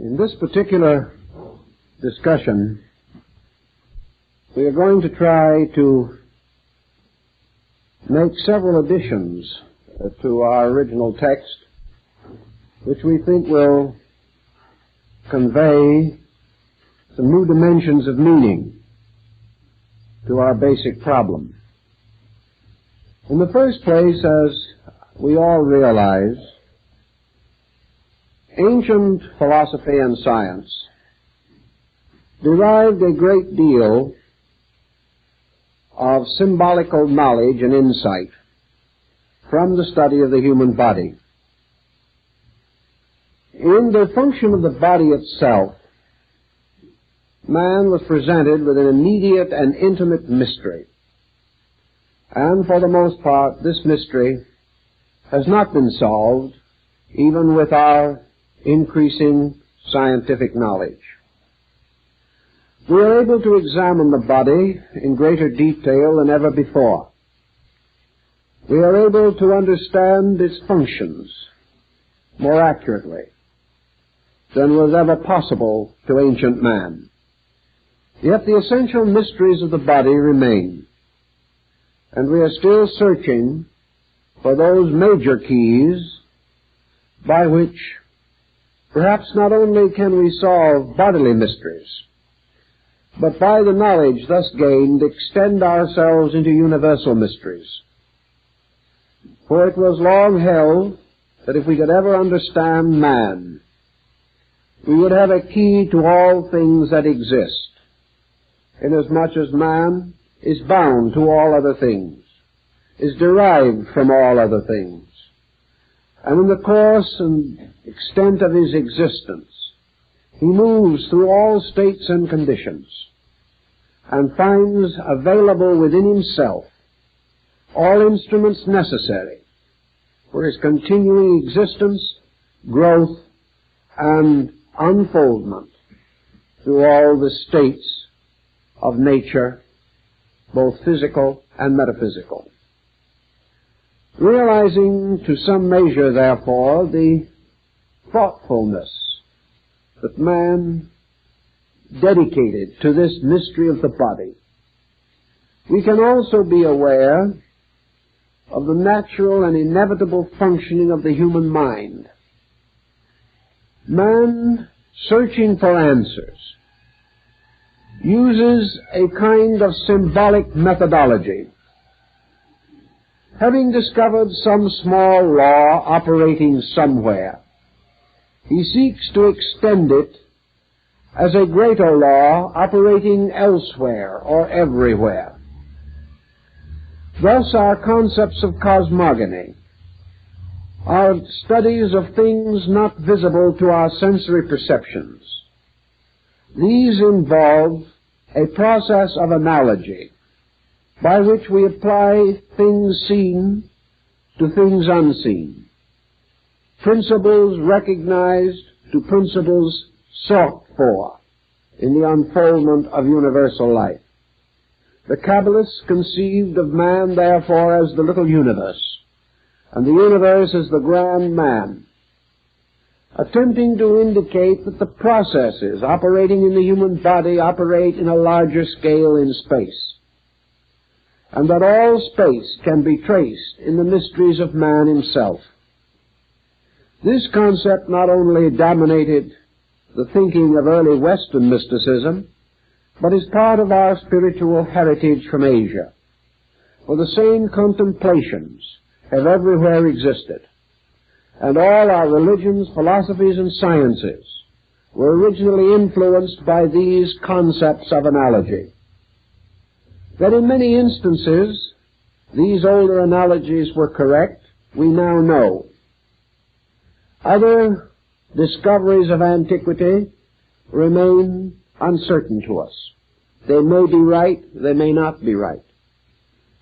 In this particular discussion, we are going to try to make several additions to our original text, which we think will convey some new dimensions of meaning to our basic problem. In the first place, as we all realize, ancient philosophy and science derived a great deal of symbolical knowledge and insight from the study of the human body. In the function of the body itself, man was presented with an immediate and intimate mystery. And for the most part, this mystery has not been solved, even with our increasing scientific knowledge. We are able to examine the body in greater detail than ever before. We are able to understand its functions more accurately than was ever possible to ancient man. Yet the essential mysteries of the body remain, and we are still searching for those major keys by which perhaps not only can we solve bodily mysteries, but by the knowledge thus gained extend ourselves into universal mysteries. For it was long held that if we could ever understand man, we would have a key to all things that exist, inasmuch as man is bound to all other things, is derived from all other things, and in the course and extent of his existence, he moves through all states and conditions and finds available within himself all instruments necessary for his continuing existence, growth, and unfoldment through all the states of nature, both physical and metaphysical. Realizing to some measure, therefore, the thoughtfulness that man dedicated to this mystery of the body, we can also be aware of the natural and inevitable functioning of the human mind. Man, searching for answers, uses a kind of symbolic methodology. Having discovered some small law operating somewhere, he seeks to extend it as a greater law operating elsewhere or everywhere. Thus our concepts of cosmogony, our studies of things not visible to our sensory perceptions, these involve a process of analogy by which we apply things seen to things unseen, principles recognized to principles sought for in the unfoldment of universal life. The Kabbalists conceived of man, therefore, as the little universe, and the universe as the grand man, attempting to indicate that the processes operating in the human body operate in a larger scale in space, and that all space can be traced in the mysteries of man himself. This concept not only dominated the thinking of early Western mysticism, but is part of our spiritual heritage from Asia, for the same contemplations have everywhere existed, and all our religions, philosophies, and sciences were originally influenced by these concepts of analogy. That in many instances these older analogies were correct, we now know. Other discoveries of antiquity remain uncertain to us. They may be right, they may not be right.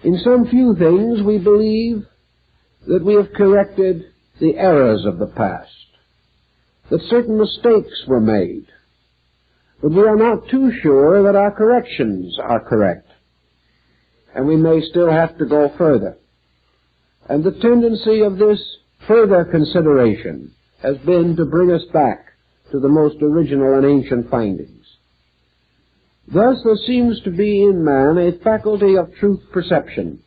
In some few things we believe that we have corrected the errors of the past, that certain mistakes were made, but we are not too sure that our corrections are correct, and we may still have to go further. And the tendency of this further consideration has been to bring us back to the most original and ancient findings. Thus there seems to be in man a faculty of truth perception,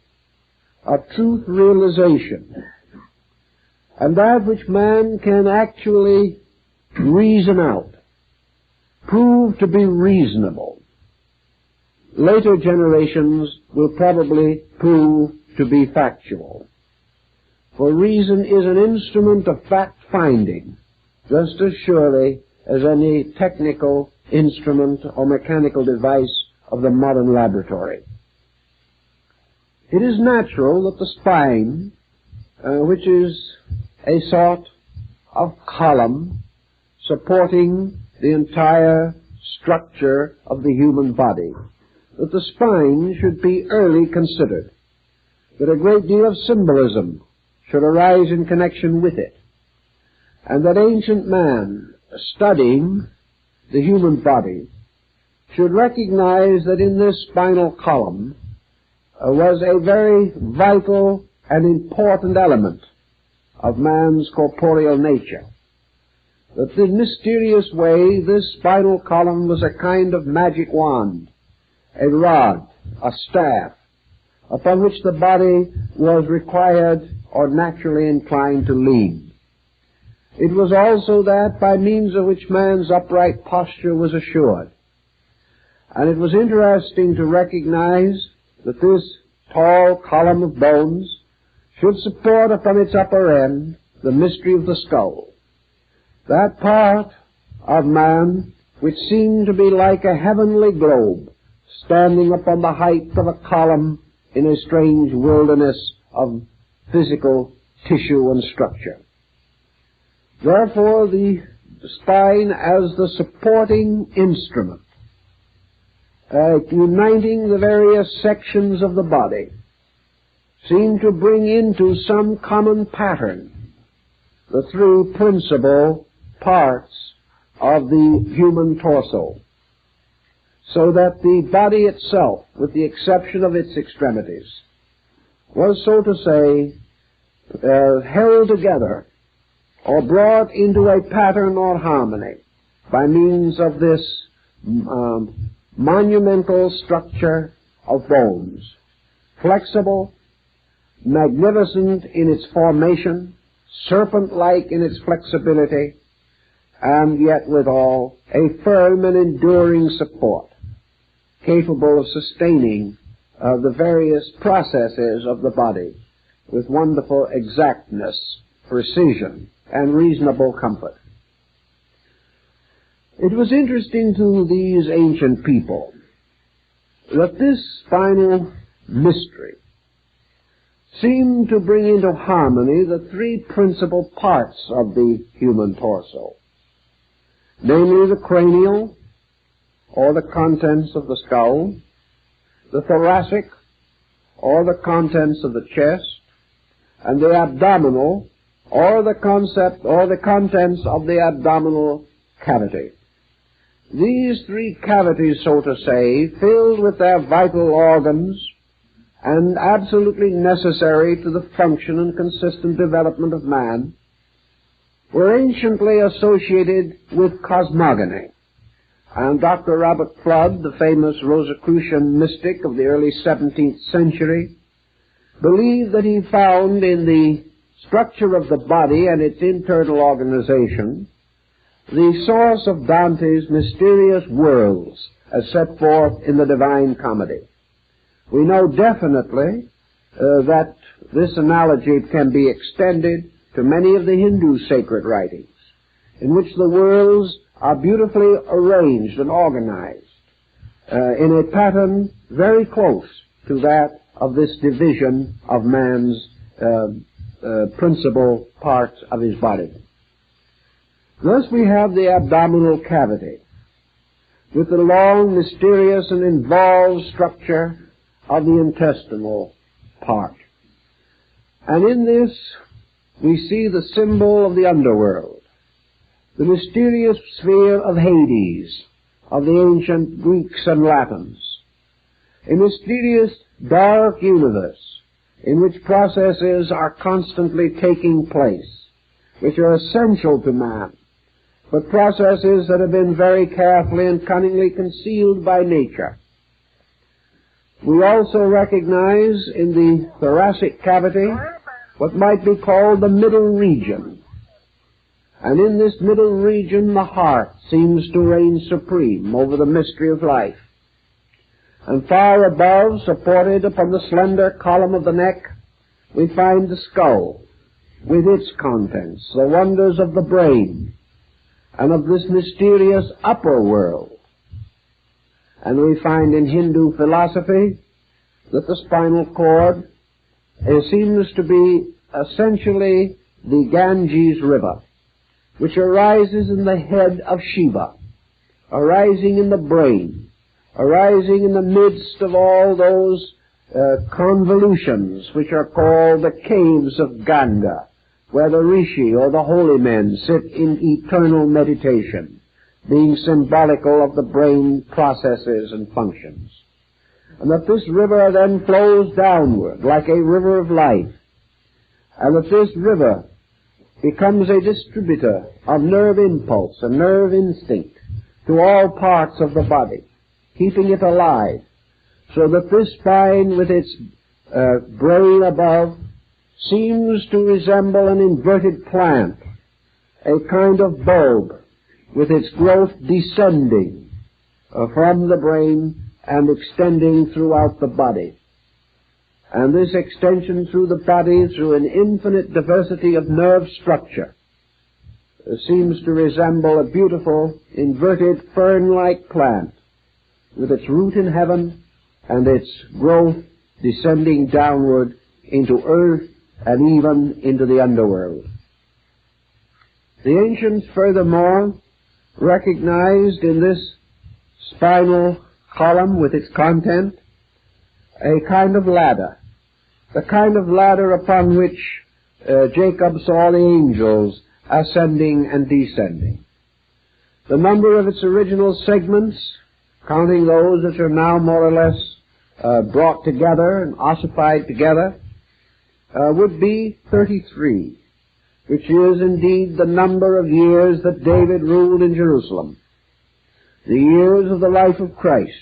of truth realization, and that which man can actually reason out, prove to be reasonable. Later generations will probably prove to be factual. For reason is an instrument of fact-finding, just as surely as any technical instrument or mechanical device of the modern laboratory. It is natural that the spine, which is a sort of column supporting the entire structure of the human body, that the spine should be early considered, that a great deal of symbolism should arise in connection with it, and that ancient man, studying the human body, should recognize that in this spinal column was a very vital and important element of man's corporeal nature. That in mysterious way this spinal column was a kind of magic wand, a rod, a staff, upon which the body was required or naturally inclined to lean. It was also that by means of which man's upright posture was assured. And it was interesting to recognize that this tall column of bones should support upon its upper end the mystery of the skull, that part of man which seemed to be like a heavenly globe standing upon the height of a column in a strange wilderness of physical tissue and structure. Therefore, the spine as the supporting instrument, uniting the various sections of the body, seemed to bring into some common pattern the three principal parts of the human torso, so that the body itself, with the exception of its extremities, was, so to say, held together or brought into a pattern or harmony by means of this monumental structure of bones, flexible, magnificent in its formation, serpent-like in its flexibility, and yet withal a firm and enduring support, capable of sustaining the various processes of the body with wonderful exactness, precision, and reasonable comfort. It was interesting to these ancient people that this spinal mystery seemed to bring into harmony the three principal parts of the human torso, namely the cranial, or the contents of the skull, the thoracic, or the contents of the chest, and the abdominal, or the contents of the abdominal cavity. These three cavities, so to say, filled with their vital organs and absolutely necessary to the function and consistent development of man, were anciently associated with cosmogony. And Dr. Robert Flood, the famous Rosicrucian mystic of the early 17th century, believed that he found in the structure of the body and its internal organization the source of Dante's mysterious worlds as set forth in the Divine Comedy. We know definitely that this analogy can be extended to many of the Hindu sacred writings, in which the worlds are beautifully arranged and organized in a pattern very close to that of this division of man's principal parts of his body. Thus we have the abdominal cavity, with the long, mysterious, and involved structure of the intestinal part. And in this we see the symbol of the underworld, the mysterious sphere of Hades, of the ancient Greeks and Latins, a mysterious dark universe in which processes are constantly taking place, which are essential to man, but processes that have been very carefully and cunningly concealed by nature. We also recognize in the thoracic cavity what might be called the middle region. And in this middle region, the heart seems to reign supreme over the mystery of life. And far above, supported upon the slender column of the neck, we find the skull with its contents, the wonders of the brain, and of this mysterious upper world. And we find in Hindu philosophy that the spinal cord seems to be essentially the Ganges River, which arises in the head of Shiva, arising in the brain, arising in the midst of all those convolutions which are called the caves of Ganga, where the rishi or the holy men sit in eternal meditation, being symbolical of the brain processes and functions. And that this river then flows downward like a river of life, and that this river becomes a distributor of nerve impulse and nerve instinct to all parts of the body, keeping it alive, so that this spine with its brain above seems to resemble an inverted plant, a kind of bulb with its growth descending from the brain and extending throughout the body. And this extension through the body, through an infinite diversity of nerve structure, seems to resemble a beautiful inverted fern-like plant with its root in heaven and its growth descending downward into earth and even into the underworld. The ancients furthermore recognized in this spinal column with its content a kind of ladder, the kind of ladder upon which Jacob saw the angels ascending and descending. The number of its original segments, counting those that are now more or less brought together and ossified together, would be 33, which is indeed the number of years that David ruled in Jerusalem, the years of the life of Christ,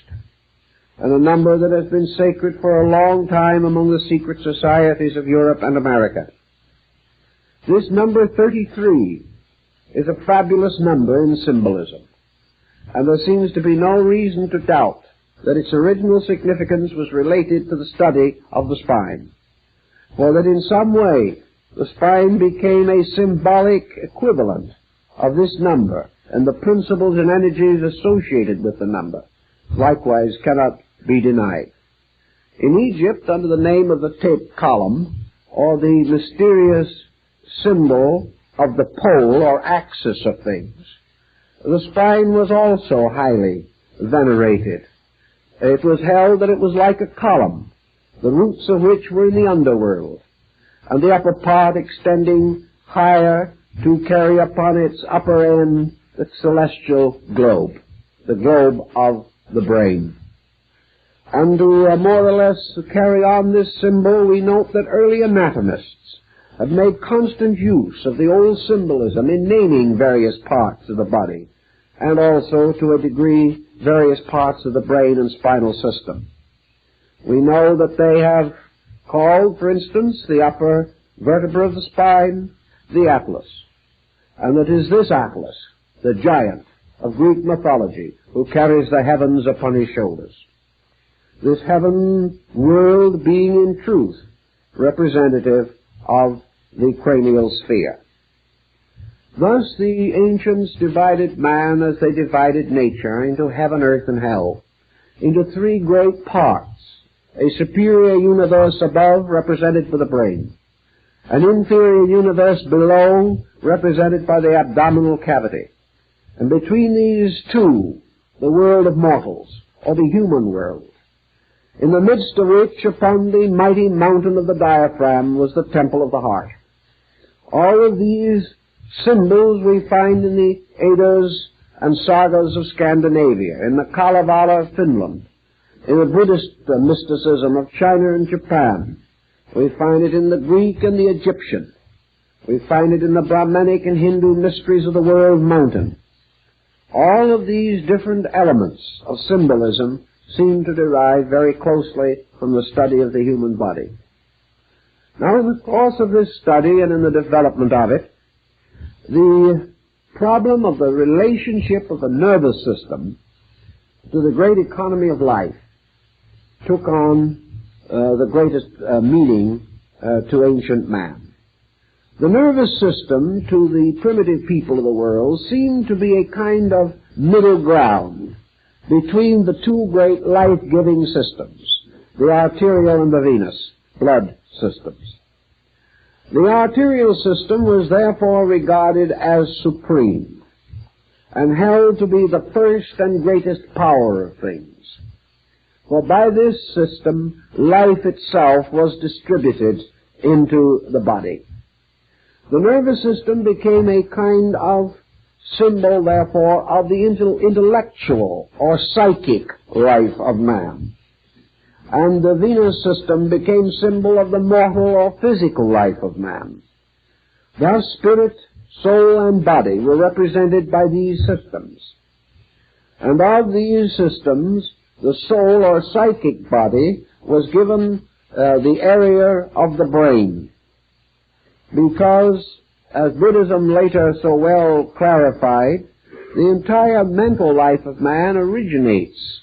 and a number that has been sacred for a long time among the secret societies of Europe and America. This number 33 is a fabulous number in symbolism, and there seems to be no reason to doubt that its original significance was related to the study of the spine, for that in some way the spine became a symbolic equivalent of this number, and the principles and energies associated with the number likewise cannot be denied. In Egypt, under the name of the tape column, or the mysterious symbol of the pole or axis of things, the spine was also highly venerated. It was held that it was like a column, the roots of which were in the underworld, and the upper part extending higher to carry upon its upper end the celestial globe, the globe of the brain. And to more or less carry on this symbol, we note that early anatomists have made constant use of the old symbolism in naming various parts of the body, and also, to a degree, various parts of the brain and spinal system. We know that they have called, for instance, the upper vertebra of the spine the Atlas, and that is this Atlas, the giant of Greek mythology, who carries the heavens upon his shoulders. This heaven world being in truth representative of the cranial sphere. Thus the ancients divided man as they divided nature into heaven, earth, and hell, into three great parts: a superior universe above, represented by the brain; an inferior universe below, represented by the abdominal cavity; and between these two, the world of mortals, or the human world, in the midst of which, upon the mighty mountain of the diaphragm, was the temple of the heart. All of these symbols we find in the Eddas and sagas of Scandinavia, in the Kalevala of Finland, in the Buddhist mysticism of China and Japan. We find it in the Greek and the Egyptian. We find it in the Brahmanic and Hindu mysteries of the world mountain. All of these different elements of symbolism seem to derive very closely from the study of the human body. Now, in the course of this study and in the development of it, the problem of the relationship of the nervous system to the great economy of life took on the greatest meaning to ancient man. The nervous system to the primitive people of the world seemed to be a kind of middle ground between the two great life-giving systems, the arterial and the venous blood systems. The arterial system was therefore regarded as supreme and held to be the first and greatest power of things. For by this system, life itself was distributed into the body. The nervous system became a kind of symbol, therefore, of the intellectual or psychic life of man. And the venous system became symbol of the mortal or physical life of man. Thus, spirit, soul, and body were represented by these systems. And of these systems, the soul or psychic body was given the area of the brain. Because, as Buddhism later so well clarified, the entire mental life of man originates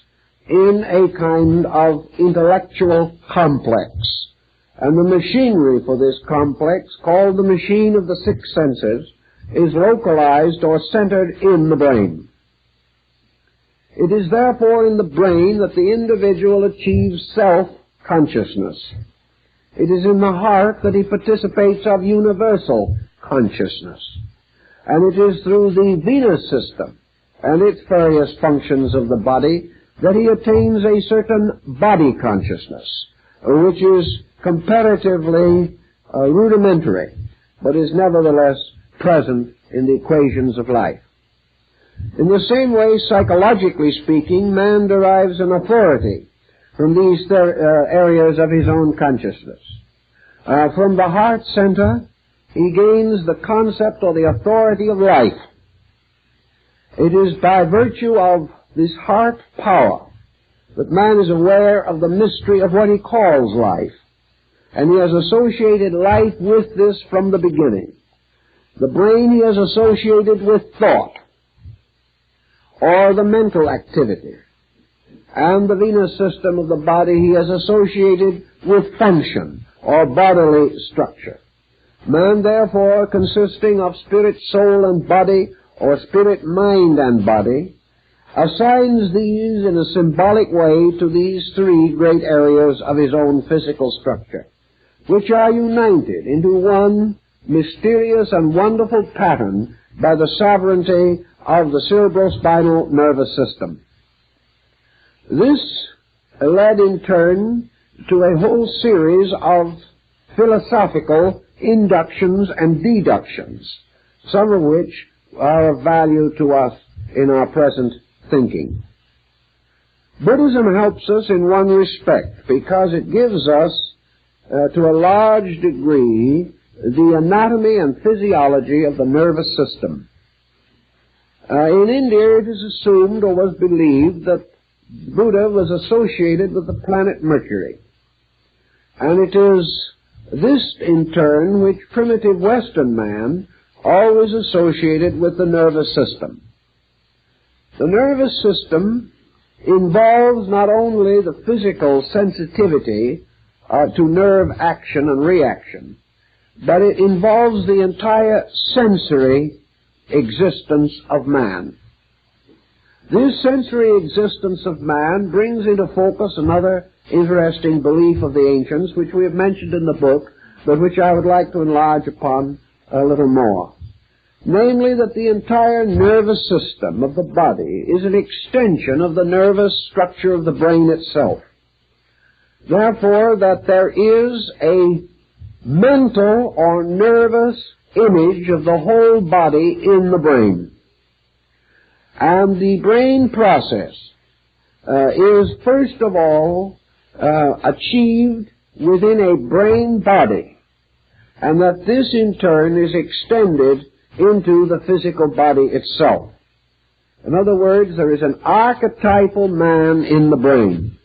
in a kind of intellectual complex. And the machinery for this complex, called the machine of the six senses, is localized or centered in the brain. It is therefore in the brain that the individual achieves self-consciousness. It is in the heart that he participates of universal consciousness. And it is through the venous system and its various functions of the body that he attains a certain body consciousness, which is comparatively rudimentary, but is nevertheless present in the equations of life. In the same way, psychologically speaking, man derives an authority from these areas of his own consciousness. From the heart center, he gains the concept or the authority of life. It is by virtue of this heart power that man is aware of the mystery of what he calls life. And he has associated life with this from the beginning. The brain he has associated with thought, or the mental activity. And the venous system of the body he has associated with function, or bodily structure. Man, therefore, consisting of spirit, soul, and body, or spirit, mind, and body, assigns these in a symbolic way to these three great areas of his own physical structure, which are united into one mysterious and wonderful pattern by the sovereignty of the cerebrospinal nervous system. This led in turn to a whole series of philosophical inductions and deductions, some of which are of value to us in our present thinking. Buddhism helps us in one respect, because it gives us, to a large degree, the anatomy and physiology of the nervous system. In India, it is assumed or was believed that Buddha was associated with the planet Mercury. And it is this, in turn, which primitive Western man always associated with the nervous system. The nervous system involves not only the physical sensitivity to nerve action and reaction, but it involves the entire sensory existence of man. This sensory existence of man brings into focus another interesting belief of the ancients, which we have mentioned in the book, but which I would like to enlarge upon a little more. Namely, that the entire nervous system of the body is an extension of the nervous structure of the brain itself. Therefore, that there is a mental or nervous image of the whole body in the brain. And the brain process is, first of all, achieved within a brain body. and that this in turn is extended into the physical body itself. In other words, there is an archetypal man in the brain.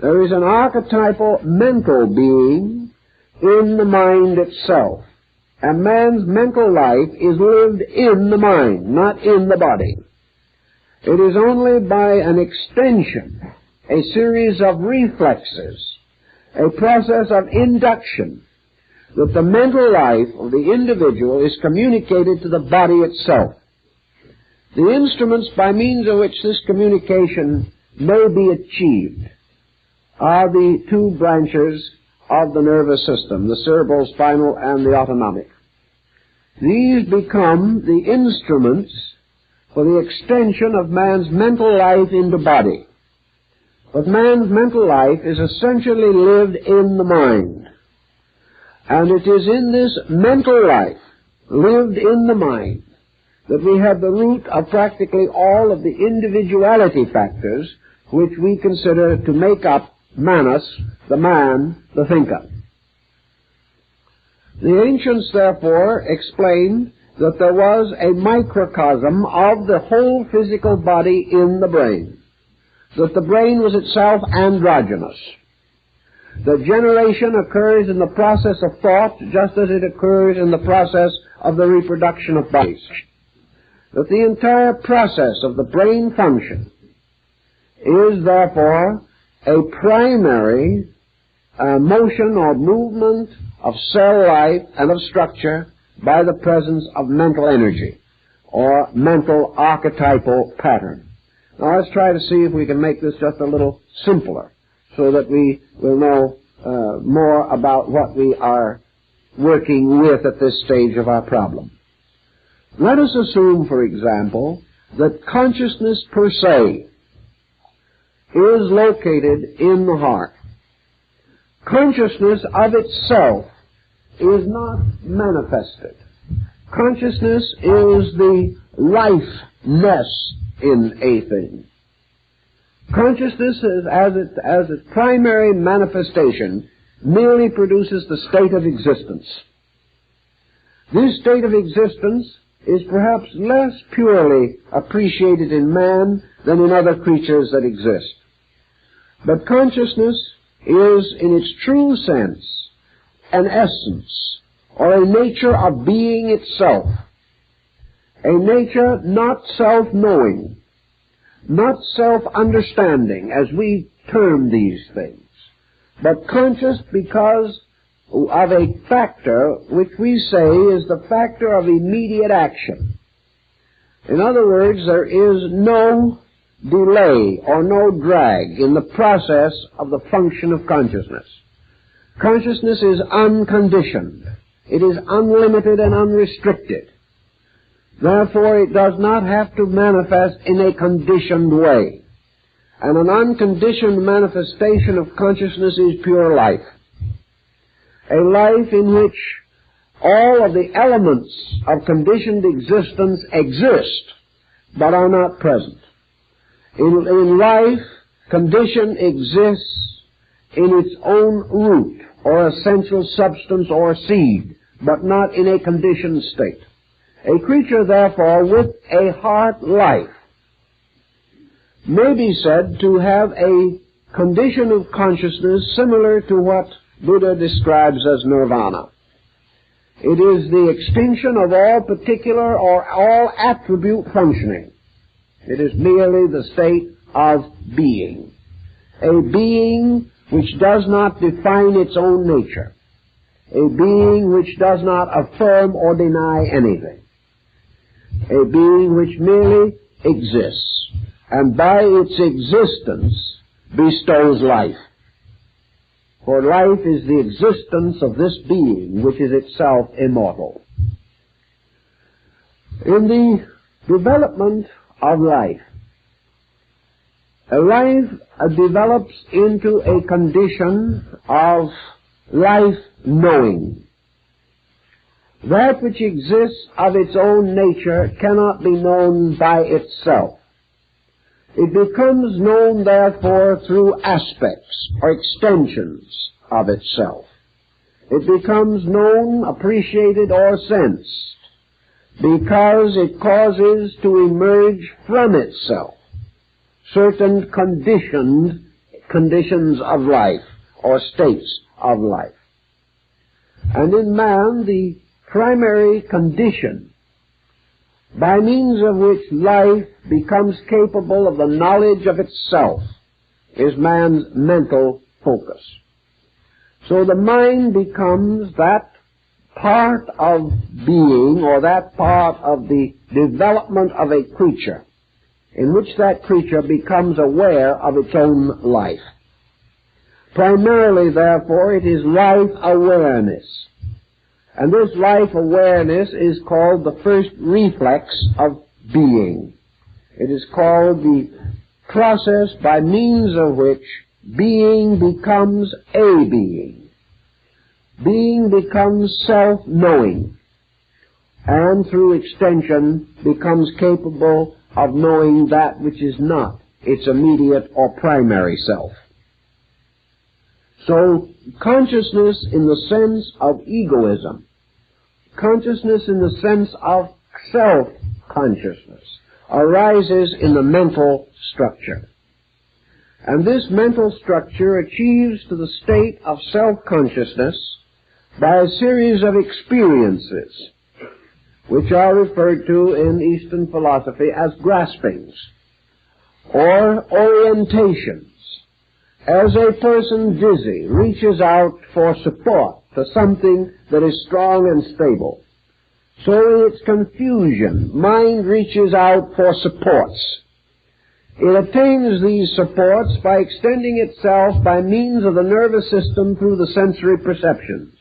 There is an archetypal mental being in the mind itself. And man's mental life is lived in the mind, not in the body. It is only by an extension, a series of reflexes, a process of induction, that the mental life of the individual is communicated to the body itself. The instruments by means of which this communication may be achieved are the two branches of the nervous system, the cerebral, spinal, and the autonomic. These become the instruments for the extension of man's mental life into body. But man's mental life is essentially lived in the mind. And it is in this mental life, lived in the mind, that we have the root of practically all of the individuality factors which we consider to make up Manas, the man, the thinker. The ancients, therefore, explained that there was a microcosm of the whole physical body in the brain, that the brain was itself androgynous, that generation occurs in the process of thought just as it occurs in the process of the reproduction of bodies, that the entire process of the brain function is therefore a primary motion or movement of cell life and of structure by the presence of mental energy or mental archetypal pattern. Now let's try to see if we can make this just a little simpler so that we will know more about what we are working with at this stage of our problem. Let us assume, for example, that consciousness per se is located in the heart. Consciousness of itself is not manifested. Consciousness is the lifeness in a thing. Consciousness, as its primary manifestation, merely produces the state of existence. This state of existence is perhaps less purely appreciated in man than in other creatures that exist. But consciousness is, in its true sense, an essence, or a nature of being itself, a nature not self-knowing, not self-understanding, as we term these things, but conscious because of a factor which we say is the factor of immediate action. In other words, there is no delay or no drag in the process of the function of consciousness. Consciousness is unconditioned. It is unlimited and unrestricted. Therefore, it does not have to manifest in a conditioned way. And an unconditioned manifestation of consciousness is pure life. A life in which all of the elements of conditioned existence exist, but are not present. In life, condition exists in its own root, or essential substance or seed, but not in a conditioned state. A creature, therefore, with a heart life may be said to have a condition of consciousness similar to what Buddha describes as nirvana. It is the extinction of all particular or all attribute functioning. It is merely the state of being. A being which does not define its own nature. A being which does not affirm or deny anything. A being which merely exists, and by its existence bestows life. For life is the existence of this being, which is itself immortal. In the development of life, a life develops into a condition of life-knowing. That which exists of its own nature cannot be known by itself. It becomes known, therefore, through aspects or extensions of itself. It becomes known, appreciated, or sensed because it causes to emerge from itself certain conditions of life or states of life. And in man, the primary condition by means of which life becomes capable of the knowledge of itself is man's mental focus. So the mind becomes that part of being, or that part of the development of a creature, in which that creature becomes aware of its own life. Primarily, therefore, it is life awareness. And this life awareness is called the first reflex of being. It is called the process by means of which being becomes a being. Being becomes self-knowing, and through extension becomes capable of knowing that which is not its immediate or primary self. So, consciousness in the sense of egoism, consciousness in the sense of self-consciousness, arises in the mental structure. And this mental structure achieves to the state of self-consciousness by a series of experiences, which are referred to in Eastern philosophy as graspings, or orientations. As a person dizzy reaches out for support to something that is strong and stable, so in its confusion, mind reaches out for supports. It attains these supports by extending itself by means of the nervous system through the sensory perceptions,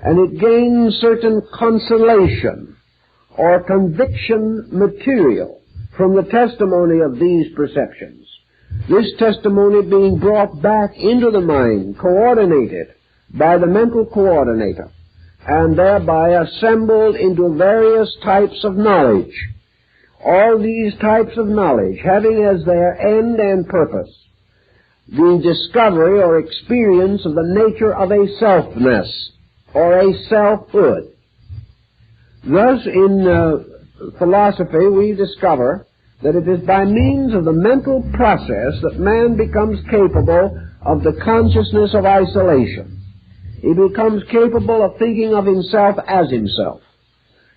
and it gains certain consolation or conviction material from the testimony of these perceptions. This testimony being brought back into the mind, coordinated by the mental coordinator, and thereby assembled into various types of knowledge. All these types of knowledge having as their end and purpose the discovery or experience of the nature of a selfness or a selfhood. Thus, in philosophy, we discover that it is by means of the mental process that man becomes capable of the consciousness of isolation. He becomes capable of thinking of himself as himself.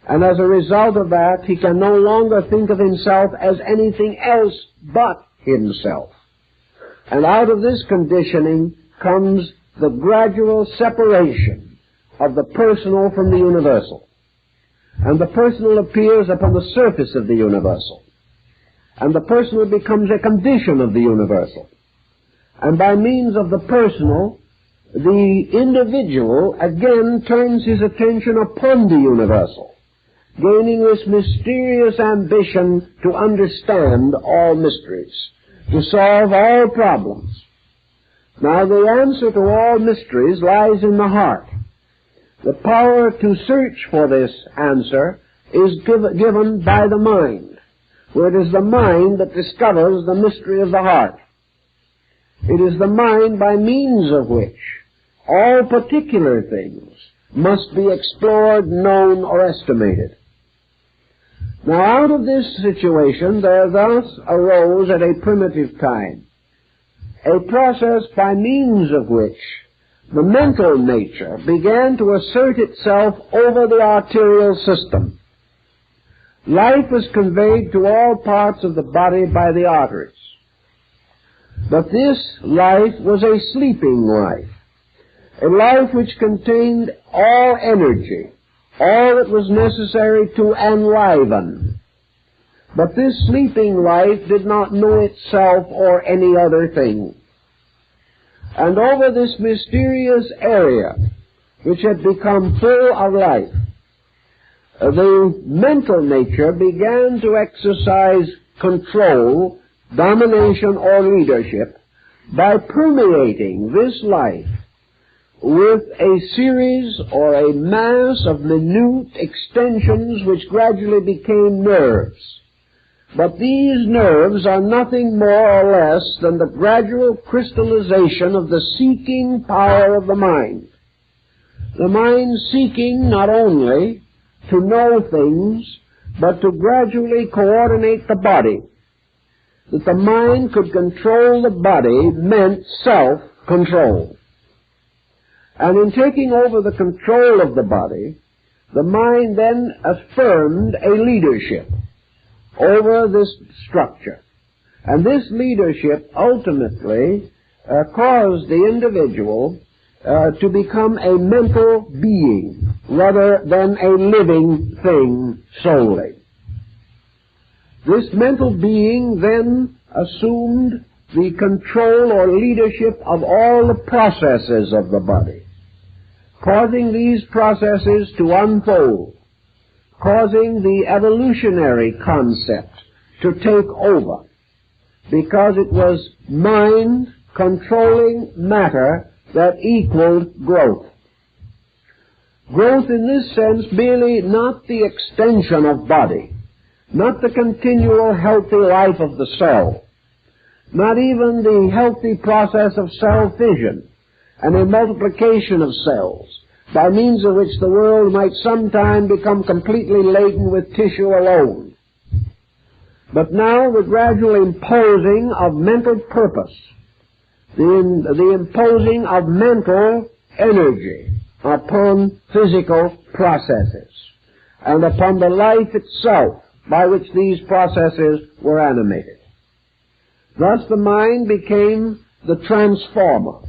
And as a result of that, he can no longer think of himself as anything else but himself. And out of this conditioning comes the gradual separation of the personal from the universal. And the personal appears upon the surface of the universal. And the personal becomes a condition of the universal. And by means of the personal, the individual again turns his attention upon the universal, gaining this mysterious ambition to understand all mysteries, to solve all problems. Now, the answer to all mysteries lies in the heart. The power to search for this answer is given by the mind, for it is the mind that discovers the mystery of the heart. It is the mind by means of which all particular things must be explored, known, or estimated. Now, out of this situation, there thus arose at a primitive time a process by means of which the mental nature began to assert itself over the arterial system. Life was conveyed to all parts of the body by the arteries. But this life was a sleeping life, a life which contained all energy, all that was necessary to enliven. But this sleeping life did not know itself or any other thing. And over this mysterious area, which had become full of life, the mental nature began to exercise control, domination, or leadership by permeating this life with a series or a mass of minute extensions which gradually became nerves. But these nerves are nothing more or less than the gradual crystallization of the seeking power of the mind. the mind seeking not only to know things, but to gradually coordinate the body. That the mind could control the body meant self-control. And in taking over the control of the body, the mind then affirmed a leadership over this structure. And this leadership ultimately caused the individual to become a mental being rather than a living thing solely. This mental being then assumed the control or leadership of all the processes of the body, causing these processes to unfold, causing the evolutionary concept to take over, because it was mind controlling matter that equaled growth. Growth in this sense merely not the extension of body, not the continual healthy life of the cell, not even the healthy process of cell fission and a multiplication of cells, by means of which the world might sometime become completely laden with tissue alone. But now the gradual imposing of mental purpose, the imposing of mental energy upon physical processes and upon the life itself by which these processes were animated. Thus the mind became the transformer.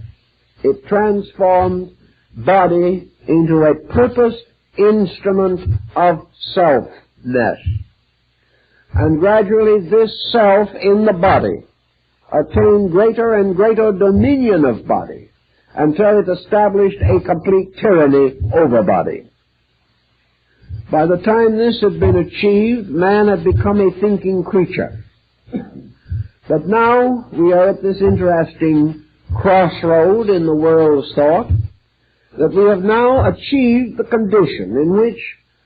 It transformed body into a purposed instrument of selfness. And gradually this self in the body attained greater and greater dominion of body until it established a complete tyranny over body. By the time this had been achieved, man had become a thinking creature. But now we are at this interesting crossroad in the world's thought, that we have now achieved the condition in which,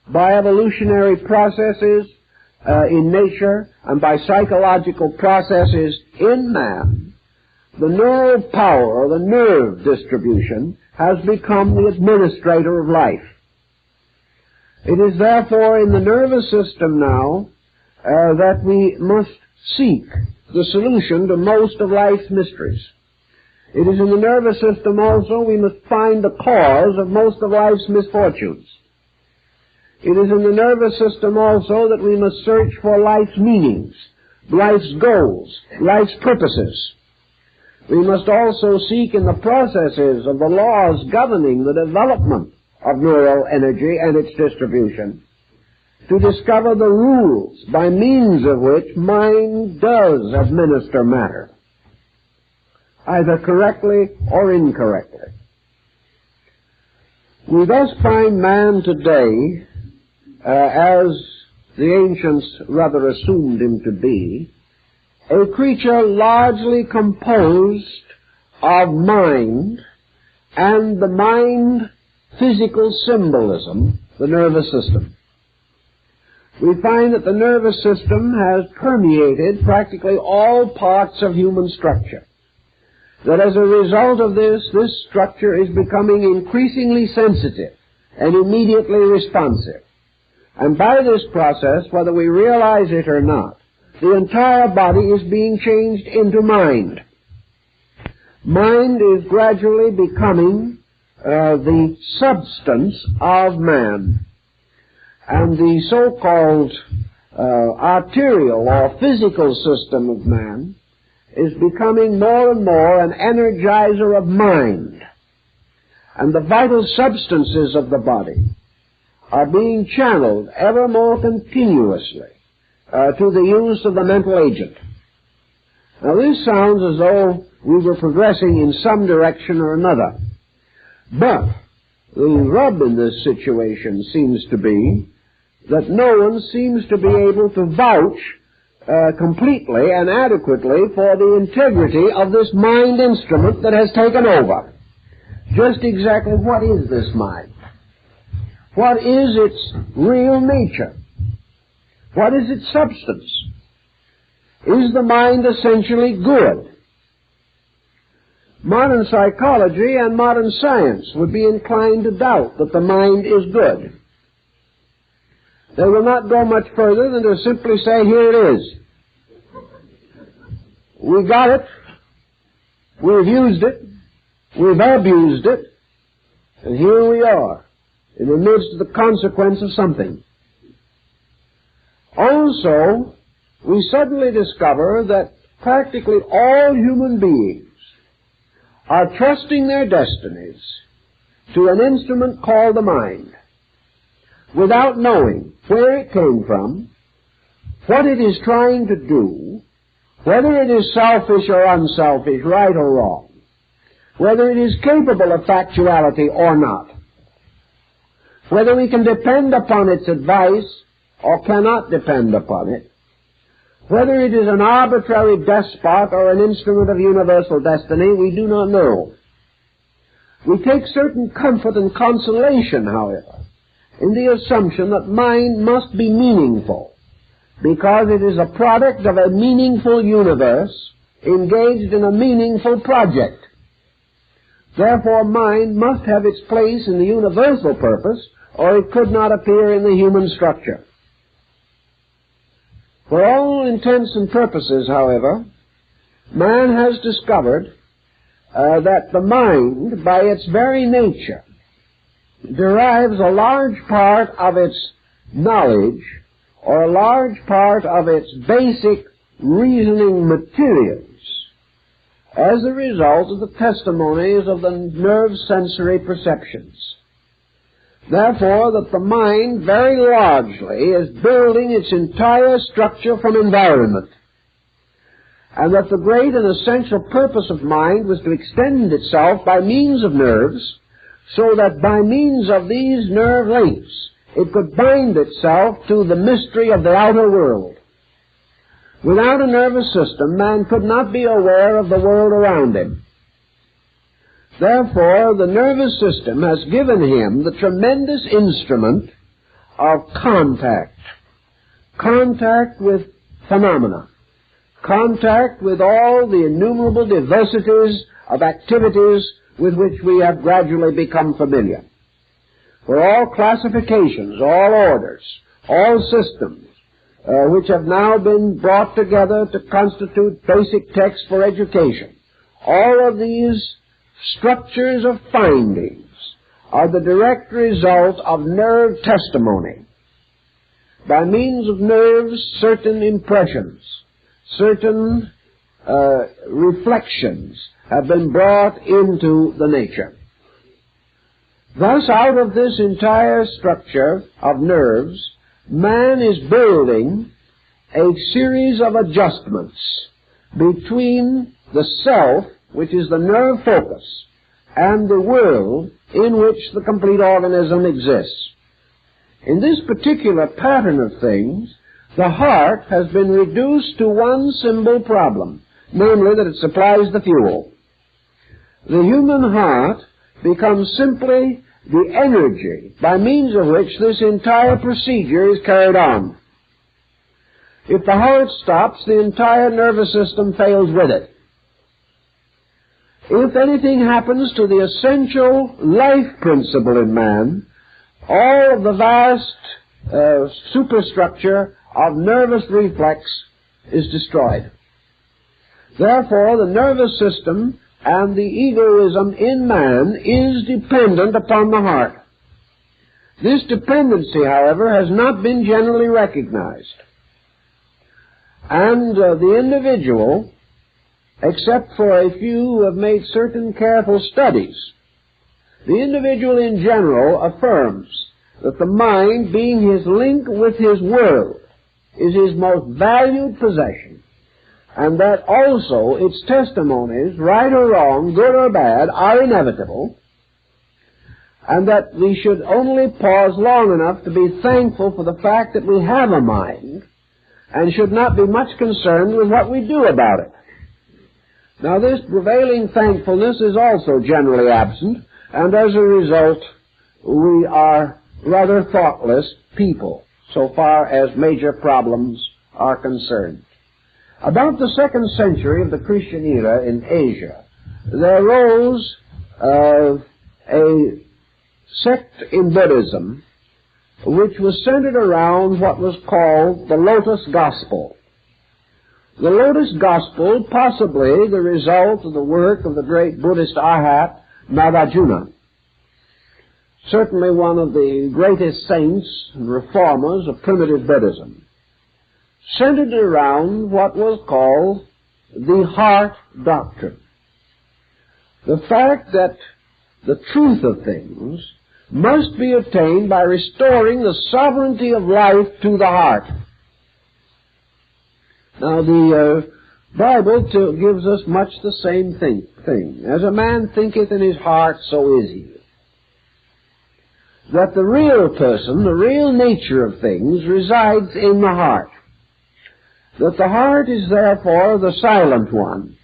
by evolutionary processes in nature and by psychological processes in man, the neural power, or the nerve distribution, has become the administrator of life. It is therefore in the nervous system now that we must seek the solution to most of life's mysteries. It is in the nervous system also we must find the cause of most of life's misfortunes. It is in the nervous system also that we must search for life's meanings, life's goals, life's purposes. We must also seek in the processes of the laws governing the development of neural energy and its distribution to discover the rules by means of which mind does administer matter, either correctly or incorrectly. We thus find man today, as the ancients rather assumed him to be, a creature largely composed of mind and the mind physical symbolism, the nervous system. We find that the nervous system has permeated practically all parts of human structure. That as a result of this structure is becoming increasingly sensitive and immediately responsive. And by this process, whether we realize it or not, the entire body is being changed into mind. Mind is gradually becoming the substance of man. And the so-called arterial or physical system of man is becoming more and more an energizer of mind. And the vital substances of the body are being channeled ever more continuously to the use of the mental agent. Now this sounds as though we were progressing in some direction or another. But the rub in this situation seems to be that no one seems to be able to vouch completely and adequately for the integrity of this mind instrument that has taken over. Just exactly what is this mind? What is its real nature? What is its substance? Is the mind essentially good? modern psychology and modern science would be inclined to doubt that the mind is good. They will not go much further than to simply say, here it is. We got it, we've used it, we've abused it, and here we are, in the midst of the consequence of something. Also, we suddenly discover that practically all human beings are trusting their destinies to an instrument called the mind, without knowing where it came from, what it is trying to do, whether it is selfish or unselfish, right or wrong, whether it is capable of factuality or not, whether we can depend upon its advice or cannot depend upon it, whether it is an arbitrary despot or an instrument of universal destiny, we do not know. We take certain comfort and consolation, however, in the assumption that mind must be meaningful, because it is a product of a meaningful universe engaged in a meaningful project. Therefore, mind must have its place in the universal purpose, or it could not appear in the human structure. For all intents and purposes, however, man has discovered that the mind, by its very nature, derives a large part of its knowledge or a large part of its basic reasoning materials as a result of the testimonies of the nerve sensory perceptions. Therefore, that the mind very largely is building its entire structure from environment, and that the great and essential purpose of mind was to extend itself by means of nerves, so that by means of these nerve links it could bind itself to the mystery of the outer world. Without a nervous system, man could not be aware of the world around him. Therefore, the nervous system has given him the tremendous instrument of contact with phenomena, contact with all the innumerable diversities of activities with which we have gradually become familiar. For all classifications, all orders, all systems, which have now been brought together to constitute basic texts for education, all of these structures of findings are the direct result of nerve testimony. By means of nerves, certain impressions, certain reflections have been brought into the nature. Thus, out of this entire structure of nerves, man is building a series of adjustments between the self, which is the nerve focus, and the world in which the complete organism exists. In this particular pattern of things, the heart has been reduced to one simple problem, namely that it supplies the fuel. The human heart becomes simply the energy by means of which this entire procedure is carried on. If the heart stops, the entire nervous system fails with it. If anything happens to the essential life principle in man, all of the vast superstructure of nervous reflex is destroyed. Therefore, the nervous system and the egoism in man is dependent upon the heart. This dependency, however, has not been generally recognized. And the individual, except for a few who have made certain careful studies, the individual in general affirms that the mind, being his link with his world, is his most valued possession, and that also its testimonies, right or wrong, good or bad, are inevitable, and that we should only pause long enough to be thankful for the fact that we have a mind, and should not be much concerned with what we do about it. Now, this prevailing thankfulness is also generally absent, and as a result, we are rather thoughtless people, so far as major problems are concerned. About the 2nd century of the Christian era in Asia, there arose a sect in Buddhism which was centered around what was called the Lotus Gospel. The Lotus Gospel, possibly the result of the work of the great Buddhist Arhat Nagarjuna, certainly one of the greatest saints and reformers of primitive Buddhism, centered around what was called the heart doctrine. The fact that the truth of things must be attained by restoring the sovereignty of life to the heart. Now, the Bible gives us much the same thing. As a man thinketh in his heart, so is he. That the real person, the real nature of things, resides in the heart. That the heart is therefore the silent one.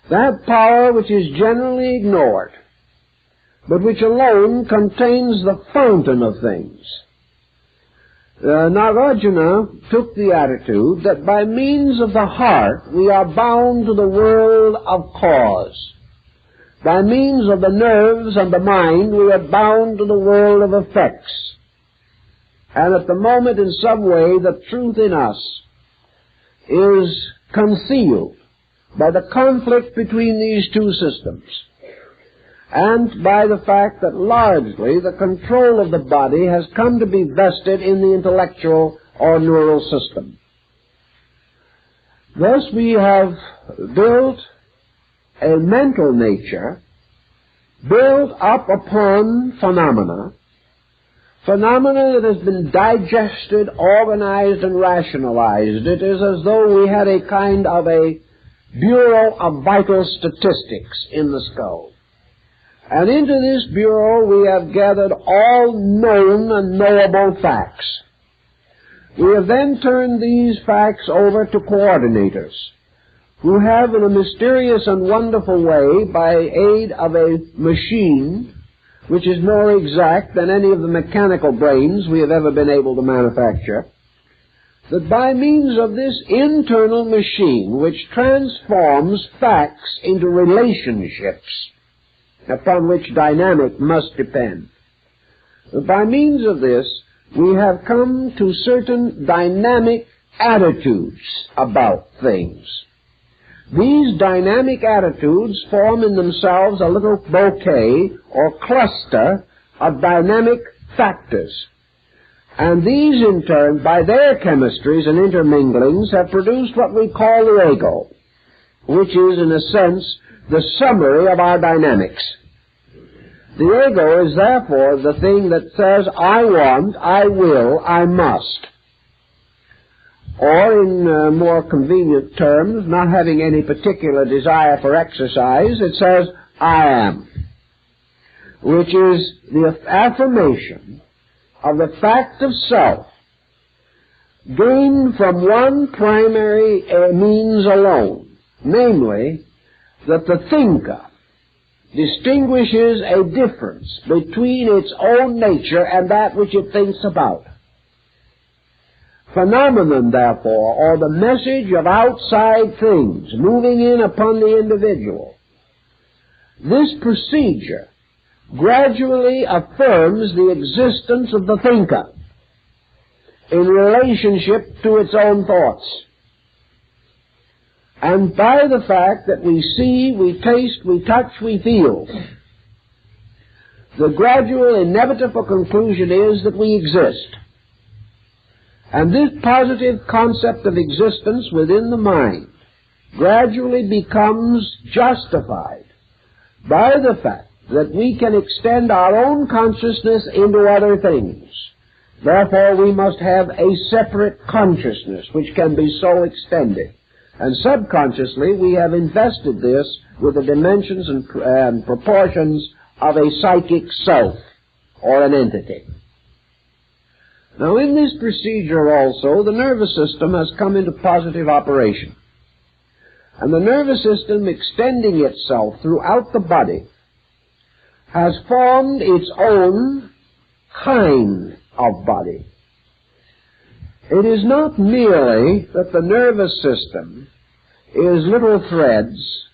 That power which is generally ignored, but which alone contains the fountain of things. Nagarjuna took the attitude that by means of the heart we are bound to the world of cause. By means of the nerves and the mind we are bound to the world of effects. And at the moment in some way the truth in us is concealed by the conflict between these two systems, and by the fact that largely the control of the body has come to be vested in the intellectual or neural system. Thus we have built a mental nature built up upon phenomena that has been digested, organized, and rationalized. It is as though we had a kind of a Bureau of Vital Statistics in the skull. And into this bureau we have gathered all known and knowable facts. We have then turned these facts over to coordinators, who have in a mysterious and wonderful way, by aid of a machine which is more exact than any of the mechanical brains we have ever been able to manufacture, that by means of this internal machine which transforms facts into relationships upon which dynamic must depend, that by means of this we have come to certain dynamic attitudes about things. These dynamic attitudes form in themselves a little bouquet or cluster of dynamic factors. And these, in turn, by their chemistries and interminglings, have produced what we call the ego, which is, in a sense, the summary of our dynamics. The ego is, therefore, the thing that says, I want, I will, I must. Or, in more convenient terms, not having any particular desire for exercise, it says, I am, which is the affirmation of the fact of self, gained from one primary means alone, namely, that the thinker distinguishes a difference between its own nature and that which it thinks about. Phenomenon, therefore, or the message of outside things moving in upon the individual, this procedure gradually affirms the existence of the thinker in relationship to its own thoughts. And by the fact that we see, we taste, we touch, we feel, the gradual inevitable conclusion is that we exist. And this positive concept of existence within the mind gradually becomes justified by the fact that we can extend our own consciousness into other things. Therefore, we must have a separate consciousness which can be so extended. And subconsciously, we have invested this with the dimensions and proportions of a psychic self or an entity. Now, in this procedure also, the nervous system has come into positive operation. And the nervous system, extending itself throughout the body, has formed its own kind of body. It is not merely that the nervous system is little threads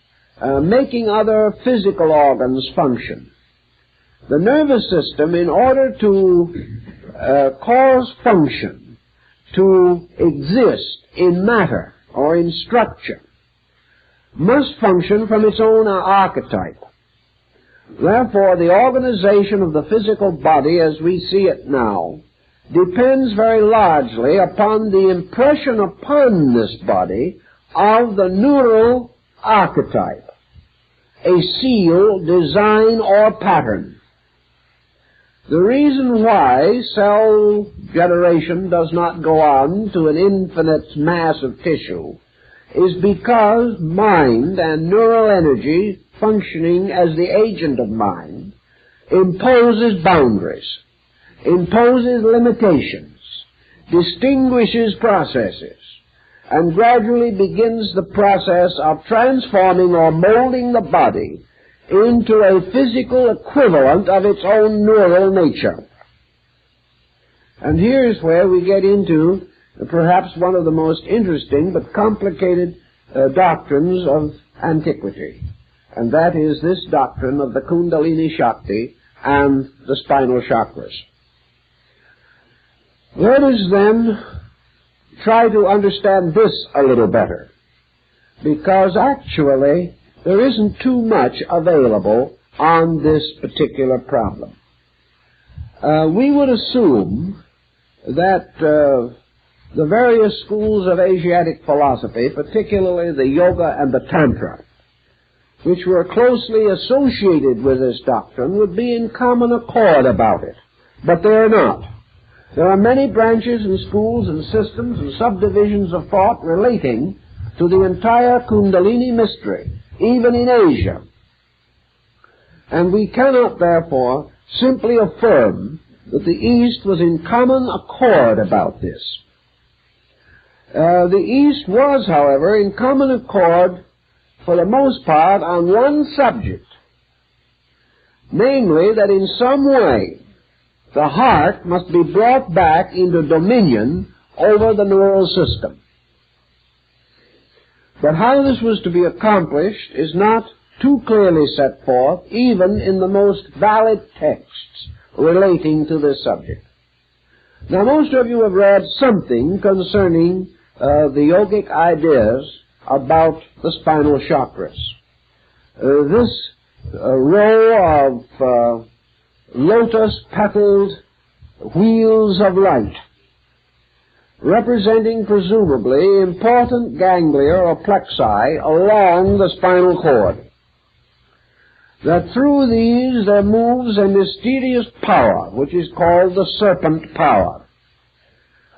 making other physical organs function. The nervous system, in order to cause function, to exist in matter or in structure, must function from its own archetype. Therefore, the organization of the physical body as we see it now depends very largely upon the impression upon this body of the neural archetype, a seal, design, or pattern. The reason why cell generation does not go on to an infinite mass of tissue is because mind and neural energy, functioning as the agent of mind, imposes boundaries, imposes limitations, distinguishes processes, and gradually begins the process of transforming or molding the body into a physical equivalent of its own neural nature. And here's where we get into perhaps one of the most interesting but complicated doctrines of antiquity, and that is this doctrine of the Kundalini Shakti and the spinal chakras. Let us then try to understand this a little better, because actually there isn't too much available on this particular problem. We would assume that the various schools of Asiatic philosophy, particularly the Yoga and the Tantra, which were closely associated with this doctrine, would be in common accord about it. But they are not. There are many branches and schools and systems and subdivisions of thought relating to the entire Kundalini mystery, even in Asia. And we cannot, therefore, simply affirm that the East was in common accord about this. The East was, however, in common accord for the most part on one subject, namely that in some way the heart must be brought back into dominion over the neural system. But how this was to be accomplished is not too clearly set forth, even in the most valid texts relating to this subject. Now, most of you have read something concerning the yogic ideas about the spinal chakras. This row of lotus-petaled wheels of light, representing presumably important ganglia or plexi along the spinal cord, that through these there moves a mysterious power which is called the serpent power,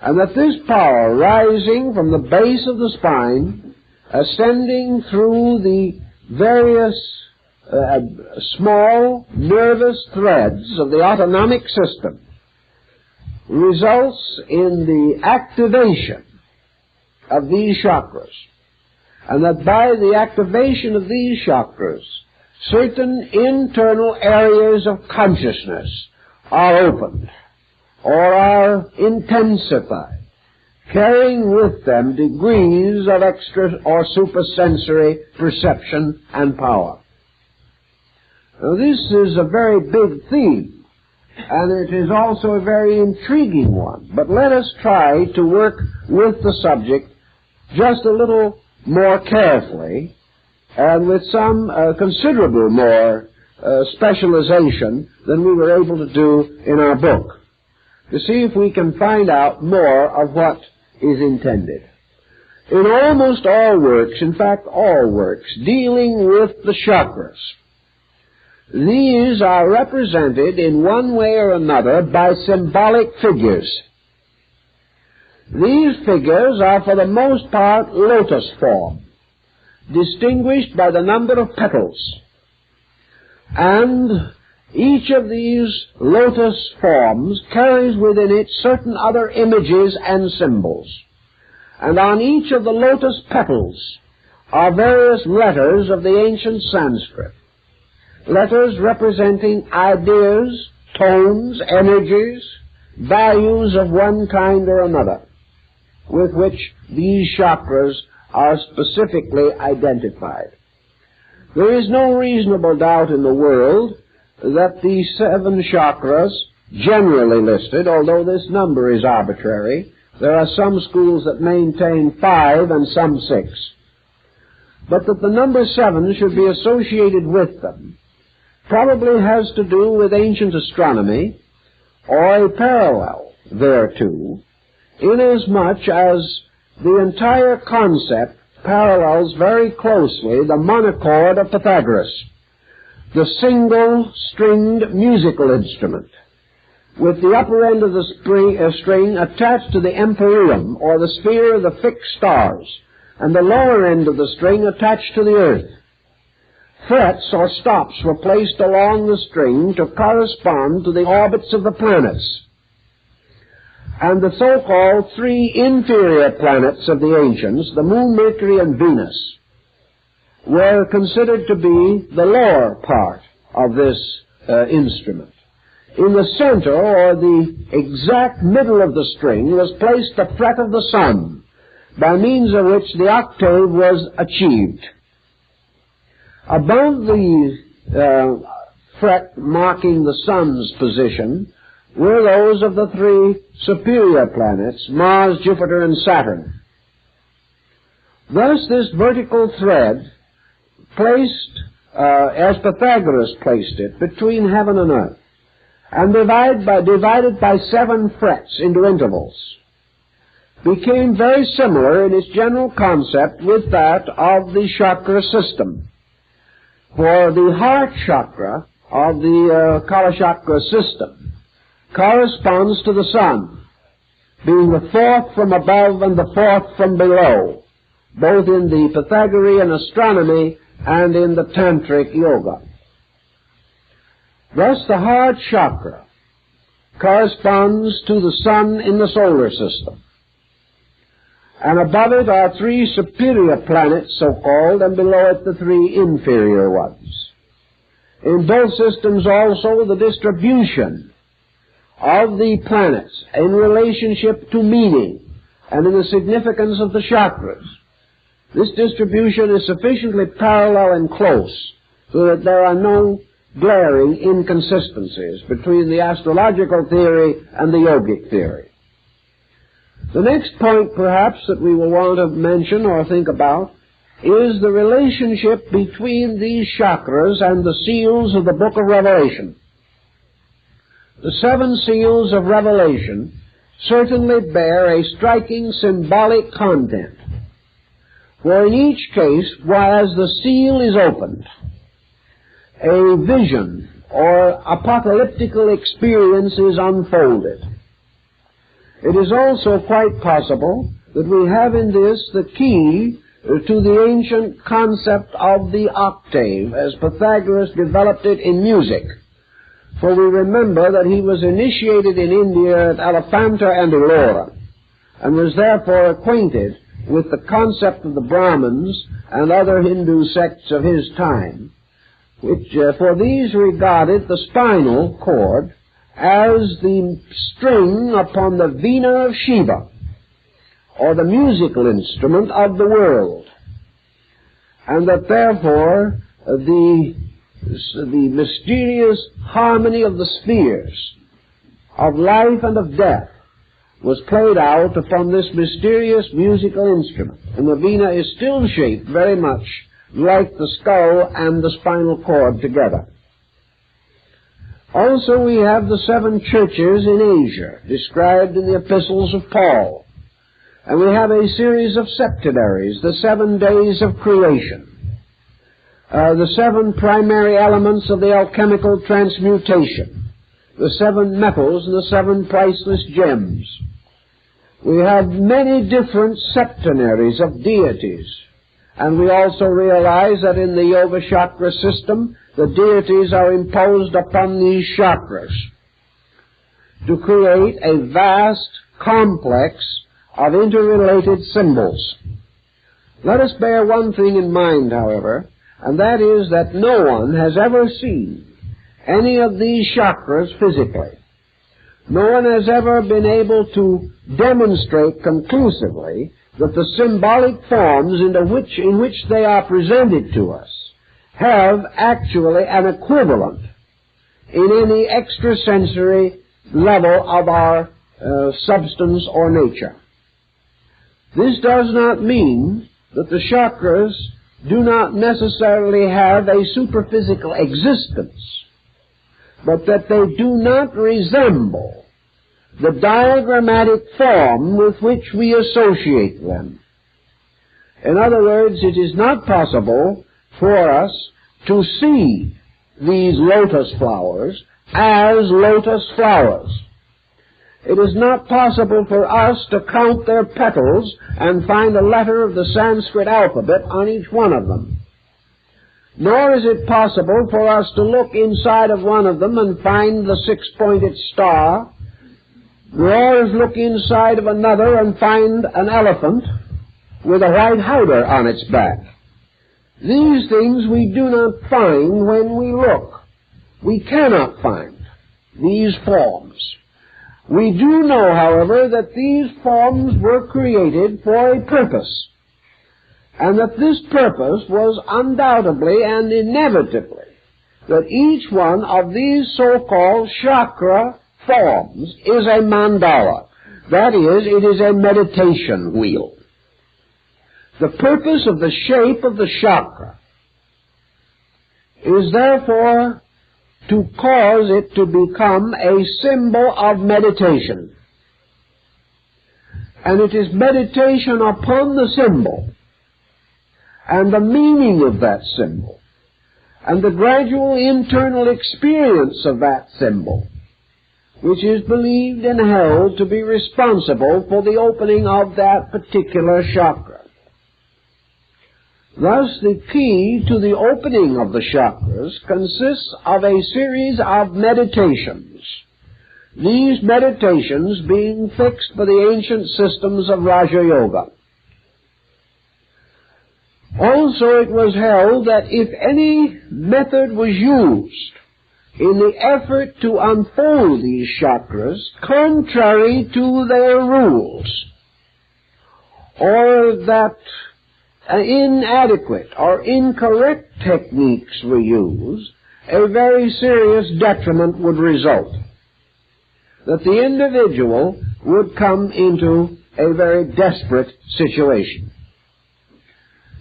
and that this power, rising from the base of the spine, ascending through the various small nervous threads of the autonomic system, results in the activation of these chakras, and that by the activation of these chakras, certain internal areas of consciousness are opened or are intensified, carrying with them degrees of extra or supersensory perception and power. Now, this is a very big theme, and it is also a very intriguing one. But let us try to work with the subject just a little more carefully and with some considerable more specialization than we were able to do in our book, to see if we can find out more of what is intended. In almost all works, in fact all works, dealing with the chakras, these are represented in one way or another by symbolic figures. These figures are for the most part lotus form, distinguished by the number of petals. And each of these lotus forms carries within it certain other images and symbols. And on each of the lotus petals are various letters of the ancient Sanskrit. Letters representing ideas, tones, energies, values of one kind or another, with which these chakras are specifically identified. There is no reasonable doubt in the world that the 7 chakras generally listed, although this number is arbitrary, there are some schools that maintain 5 and some 6, but that the number 7 should be associated with them probably has to do with ancient astronomy or a parallel thereto, inasmuch as the entire concept parallels very closely the monochord of Pythagoras, the single-stringed musical instrument, with the upper end of the string attached to the empyreum, or the sphere of the fixed stars, and the lower end of the string attached to the earth. Frets or stops were placed along the string to correspond to the orbits of the planets. And the so-called 3 inferior planets of the ancients, the Moon, Mercury, and Venus, were considered to be the lower part of this instrument. In the center, or the exact middle of the string, was placed the fret of the sun, by means of which the octave was achieved. Above the fret marking the sun's position were those of the 3 superior planets, Mars, Jupiter, and Saturn. Thus, this vertical thread placed, as Pythagoras placed it, between heaven and earth, and divided by 7 frets into intervals, became very similar in its general concept with that of the chakra system. For the heart chakra of the Kala chakra system corresponds to the sun, being the 4th from above and the 4th from below, both in the Pythagorean astronomy and in the Tantric yoga. Thus, the heart chakra corresponds to the sun in the solar system, and above it are 3 superior planets, so-called, and below it the 3 inferior ones. In both systems also the distribution of the planets in relationship to meaning and in the significance of the chakras. This distribution is sufficiently parallel and close so that there are no glaring inconsistencies between the astrological theory and the yogic theory. The next point, perhaps, that we will want to mention or think about is the relationship between these chakras and the seals of the Book of Revelation. The 7 seals of Revelation certainly bear a striking symbolic content, for in each case, as the seal is opened, a vision or apocalyptical experience is unfolded. It is also quite possible that we have in this the key to the ancient concept of the octave, as Pythagoras developed it in music. For we remember that he was initiated in India at Elephanta and Ellora, and was therefore acquainted with the concept of the Brahmins and other Hindu sects of his time, which for these regarded the spinal cord as the string upon the veena of Shiva, or the musical instrument of the world, and that therefore the mysterious harmony of the spheres of life and of death was played out upon this mysterious musical instrument, and the veena is still shaped very much like the skull and the spinal cord together. Also, we have the 7 churches in Asia, described in the epistles of Paul. And we have a series of septenaries, the 7 days of creation, the 7 primary elements of the alchemical transmutation, the 7 metals and the 7 priceless gems. We have many different septenaries of deities, and we also realize that in the Yoga Chakra system, the deities are imposed upon these chakras to create a vast complex of interrelated symbols. Let us bear one thing in mind, however, and that is that no one has ever seen any of these chakras physically. No one has ever been able to demonstrate conclusively that the symbolic forms in which they are presented to us have actually an equivalent in any extrasensory level of our substance or nature. This does not mean that the chakras do not necessarily have a superphysical existence, but that they do not resemble the diagrammatic form with which we associate them. In other words, it is not possible for us to see these lotus flowers as lotus flowers. It is not possible for us to count their petals and find a letter of the Sanskrit alphabet on each one of them. Nor is it possible for us to look inside of one of them and find the six-pointed star, nor is look inside of another and find an elephant with a white howdah on its back. These things we do not find when we look. We cannot find these forms. We do know, however, that these forms were created for a purpose, and that this purpose was undoubtedly and inevitably that each one of these so-called chakra forms is a mandala. That is, it is a meditation wheel. The purpose of the shape of the chakra is therefore to cause it to become a symbol of meditation. And it is meditation upon the symbol and the meaning of that symbol and the gradual internal experience of that symbol which is believed and held to be responsible for the opening of that particular chakra. Thus, the key to the opening of the chakras consists of a series of meditations, these meditations being fixed by the ancient systems of Raja Yoga. Also, it was held that if any method was used in the effort to unfold these chakras contrary to their rules, or that inadequate or incorrect techniques were used, a very serious detriment would result. That the individual would come into a very desperate situation.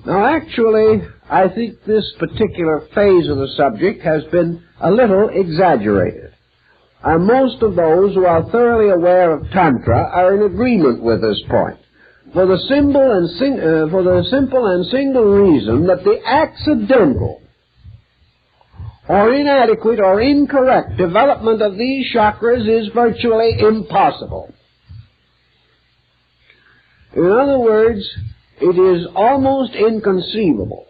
Now, actually, I think this particular phase of the subject has been a little exaggerated. And most of those who are thoroughly aware of Tantra are in agreement with this point. For the simple and single reason that the accidental or inadequate or incorrect development of these chakras is virtually impossible. In other words, it is almost inconceivable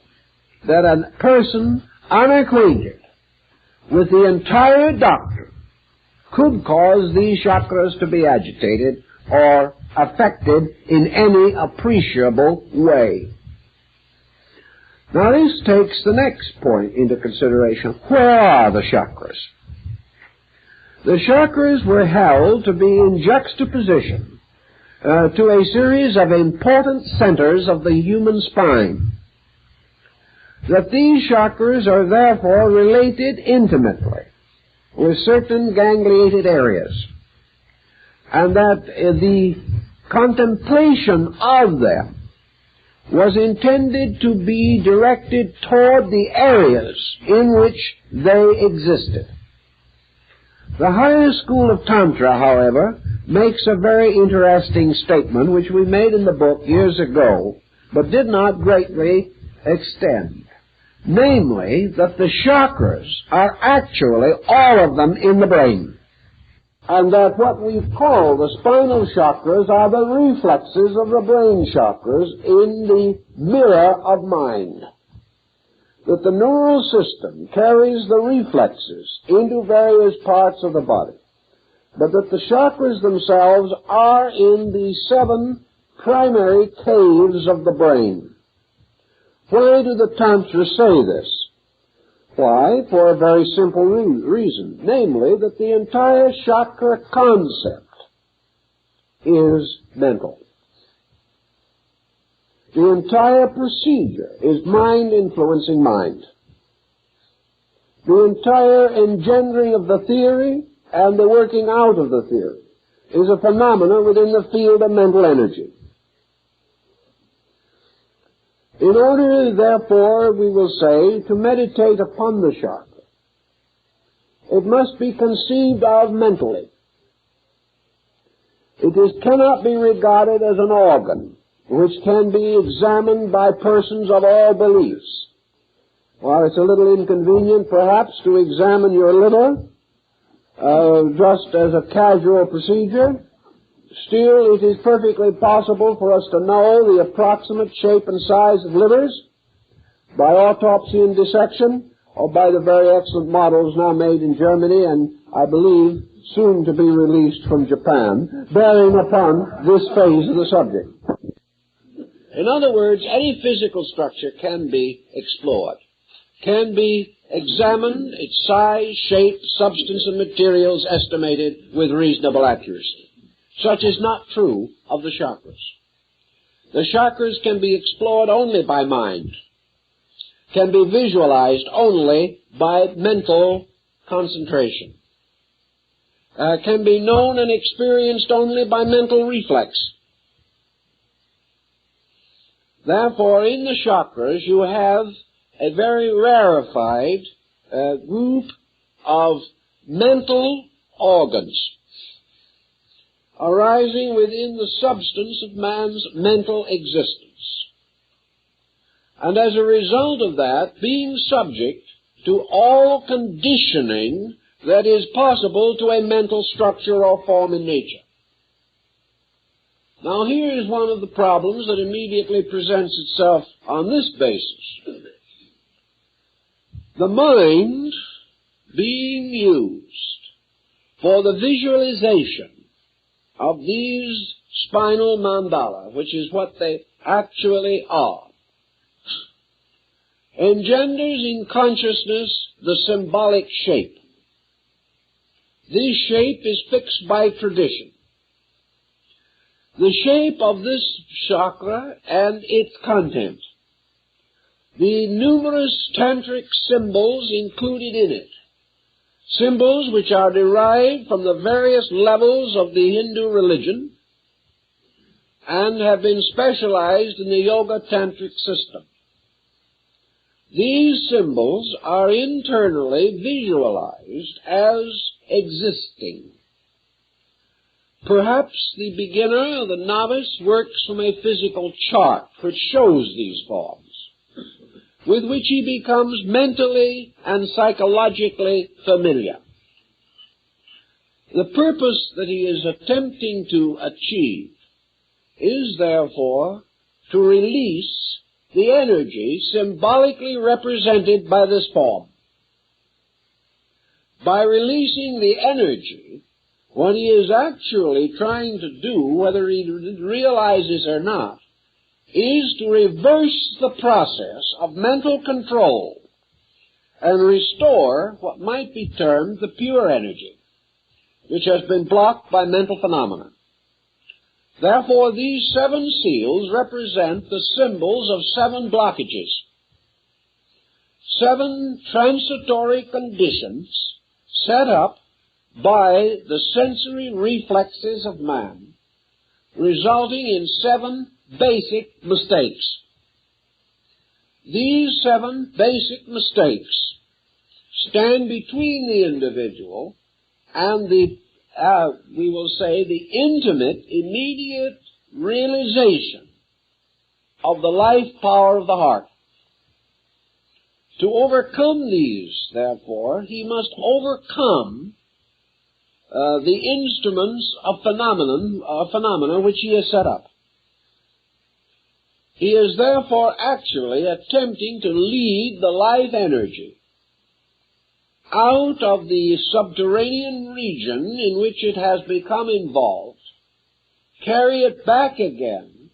that a person unacquainted with the entire doctrine could cause these chakras to be agitated or affected in any appreciable way. Now this takes the next point into consideration. Where are the chakras? The chakras were held to be in juxtaposition to a series of important centers of the human spine. That these chakras are therefore related intimately with certain gangliated areas, and that the contemplation of them was intended to be directed toward the areas in which they existed. The higher school of Tantra, however, makes a very interesting statement which we made in the book years ago, but did not greatly extend. Namely, that the chakras are actually all of them in the brain. And that what we call the spinal chakras are the reflexes of the brain chakras in the mirror of mind. That the neural system carries the reflexes into various parts of the body, but that the chakras themselves are in the 7 primary caves of the brain. Why do the Tantra say this? Why? For a very simple reason, namely that the entire chakra concept is mental. The entire procedure is mind influencing mind. The entire engendering of the theory and the working out of the theory is a phenomenon within the field of mental energy. In order, therefore, we will say, to meditate upon the chakra, it must be conceived of mentally. It cannot be regarded as an organ which can be examined by persons of all beliefs. While it's a little inconvenient, perhaps, to examine your liver just as a casual procedure, still it is perfectly possible for us to know the approximate shape and size of livers by autopsy and dissection, or by the very excellent models now made in Germany and, I believe, soon to be released from Japan, bearing upon this phase of the subject. In other words, any physical structure can be explored, can be examined, its size, shape, substance, and materials estimated with reasonable accuracy. Such is not true of the chakras. The chakras can be explored only by mind, can be visualized only by mental concentration, can be known and experienced only by mental reflex. Therefore, in the chakras, you have a very rarefied group of mental organs arising within the substance of man's mental existence. And as a result of that, being subject to all conditioning that is possible to a mental structure or form in nature. Now here is one of the problems that immediately presents itself on this basis. The mind being used for the visualization of these spinal mandala, which is what they actually are, engenders in consciousness the symbolic shape. This shape is fixed by tradition. The shape of this chakra and its content, the numerous tantric symbols included in it, symbols which are derived from the various levels of the Hindu religion and have been specialized in the yoga tantric system. These symbols are internally visualized as existing. Perhaps the beginner or the novice works from a physical chart which shows these forms, with which he becomes mentally and psychologically familiar. The purpose that he is attempting to achieve is, therefore, to release the energy symbolically represented by this form. By releasing the energy, what he is actually trying to do, whether he realizes or not, is to reverse the process of mental control and restore what might be termed the pure energy, which has been blocked by mental phenomena. Therefore, these 7 seals represent the symbols of 7 blockages, 7 transitory conditions set up by the sensory reflexes of man, resulting in 7 basic mistakes. These 7 basic mistakes stand between the individual and the, we will say, the intimate, immediate realization of the life power of the heart. To overcome these, therefore, he must overcome the instruments of phenomena which he has set up. He is therefore actually attempting to lead the life energy out of the subterranean region in which it has become involved, carry it back again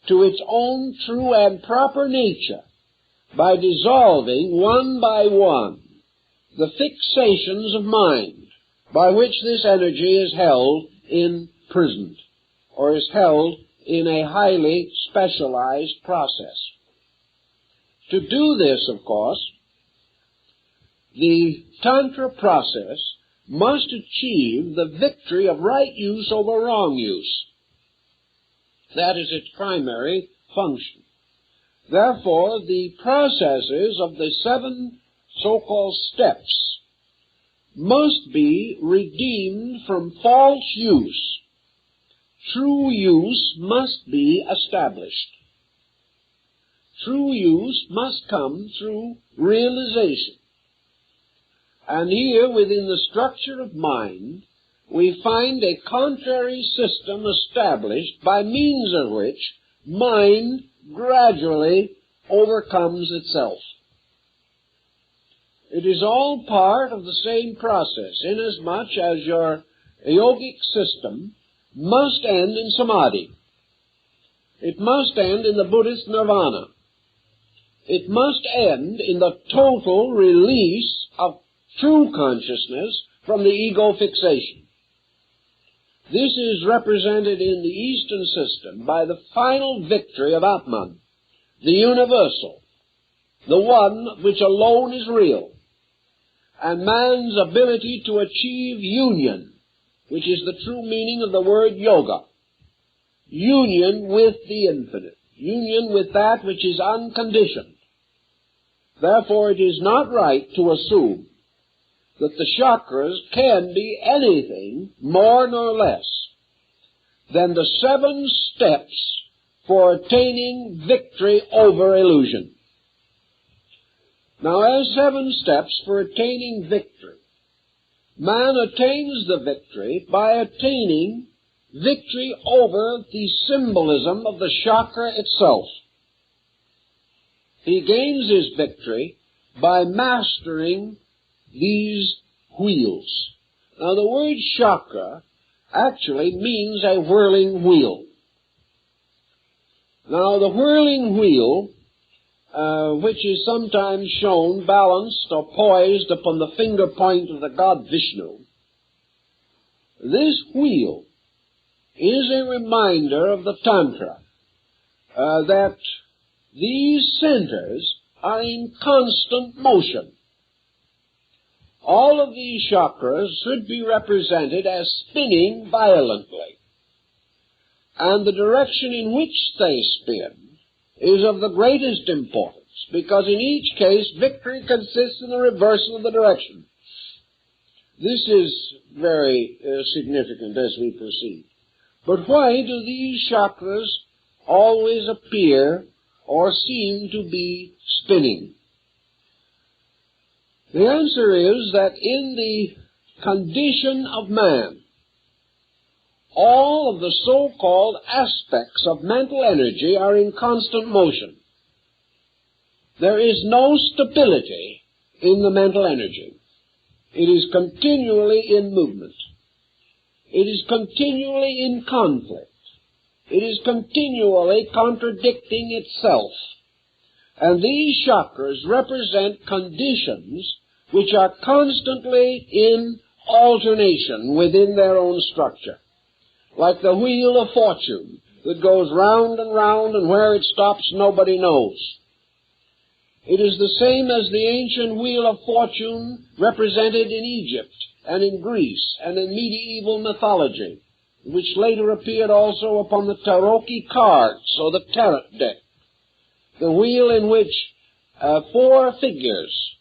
to its own true and proper nature by dissolving one by one the fixations of mind by which this energy is held imprisoned, or is held in a highly specialized process. To do this, of course, the Tantra process must achieve the victory of right use over wrong use. That is its primary function. Therefore, the processes of the 7 so-called steps must be redeemed from false use. True use must be established. True use must come through realization. And here, within the structure of mind, we find a contrary system established by means of which mind gradually overcomes itself. It is all part of the same process, inasmuch as your yogic system must end in samadhi. It must end in the Buddhist nirvana. It must end in the total release of true consciousness from the ego fixation. This is represented in the Eastern system by the final victory of Atman, the universal, the one which alone is real, and man's ability to achieve union, which is the true meaning of the word yoga. Union with the infinite, union with that which is unconditioned. Therefore, it is not right to assume that the chakras can be anything more nor less than the 7 steps for attaining victory over illusion. Now, as 7 steps for attaining victory, man attains the victory by attaining victory over the symbolism of the chakra itself. He gains his victory by mastering these wheels. Now, the word chakra actually means a whirling wheel. Now, the whirling wheel, which is sometimes shown balanced or poised upon the finger point of the god Vishnu, this wheel is a reminder of the Tantra that these centers are in constant motion. All of these chakras should be represented as spinning violently, and the direction in which they spin is of the greatest importance, because in each case victory consists in the reversal of the direction. This is very significant as we proceed. But why do these chakras always appear or seem to be spinning? The answer is that in the condition of man, all of the so-called aspects of mental energy are in constant motion. There is no stability in the mental energy. It is continually in movement. It is continually in conflict. It is continually contradicting itself. And these chakras represent conditions which are constantly in alternation within their own structure. Like the wheel of fortune that goes round and round, and where it stops nobody knows. It is the same as the ancient wheel of fortune represented in Egypt and in Greece and in medieval mythology, which later appeared also upon the tarot cards or the tarot deck. The wheel in which 4 figures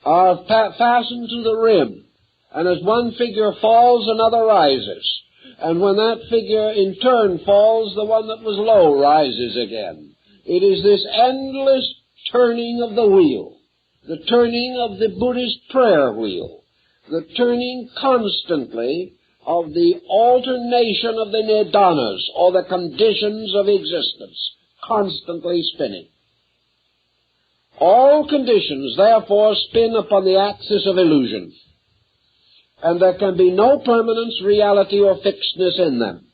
are fastened to the rim, and as one figure falls, another rises. And when that figure in turn falls, the one that was low rises again. It is this endless turning of the wheel, the turning of the Buddhist prayer wheel, the turning constantly of the alternation of the nidanas, or the conditions of existence, constantly spinning. All conditions, therefore, spin upon the axis of illusion, and there can be no permanence, reality, or fixedness in them.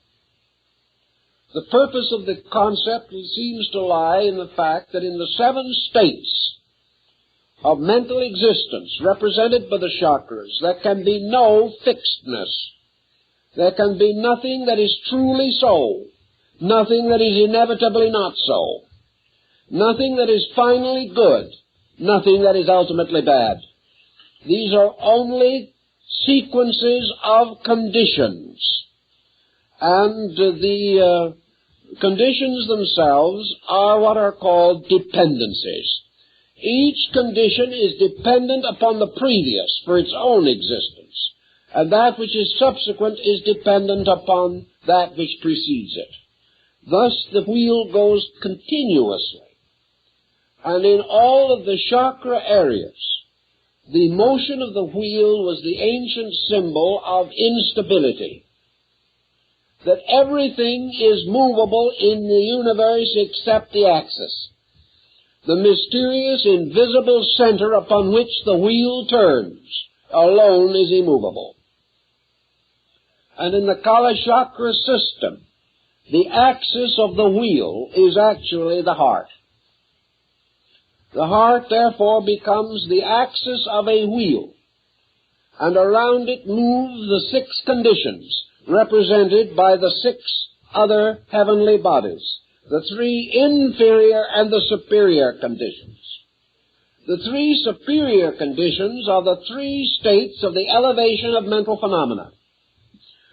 The purpose of the concept seems to lie in the fact that in the 7 states of mental existence represented by the chakras, there can be no fixedness. There can be nothing that is truly so, nothing that is inevitably not so, nothing that is finally good, nothing that is ultimately bad. These are only sequences of conditions. And the conditions themselves are what are called dependencies. Each condition is dependent upon the previous for its own existence, and that which is subsequent is dependent upon that which precedes it. Thus the wheel goes continuously. And in all of the chakra areas, the motion of the wheel was the ancient symbol of instability. That everything is movable in the universe except the axis. The mysterious, invisible center upon which the wheel turns alone is immovable. And in the Kala Chakra system, the axis of the wheel is actually the heart. The heart, therefore, becomes the axis of a wheel, and around it move the 6 conditions represented by the 6 other heavenly bodies, the 3 inferior and the superior conditions. The 3 superior conditions are the 3 states of the elevation of mental phenomena.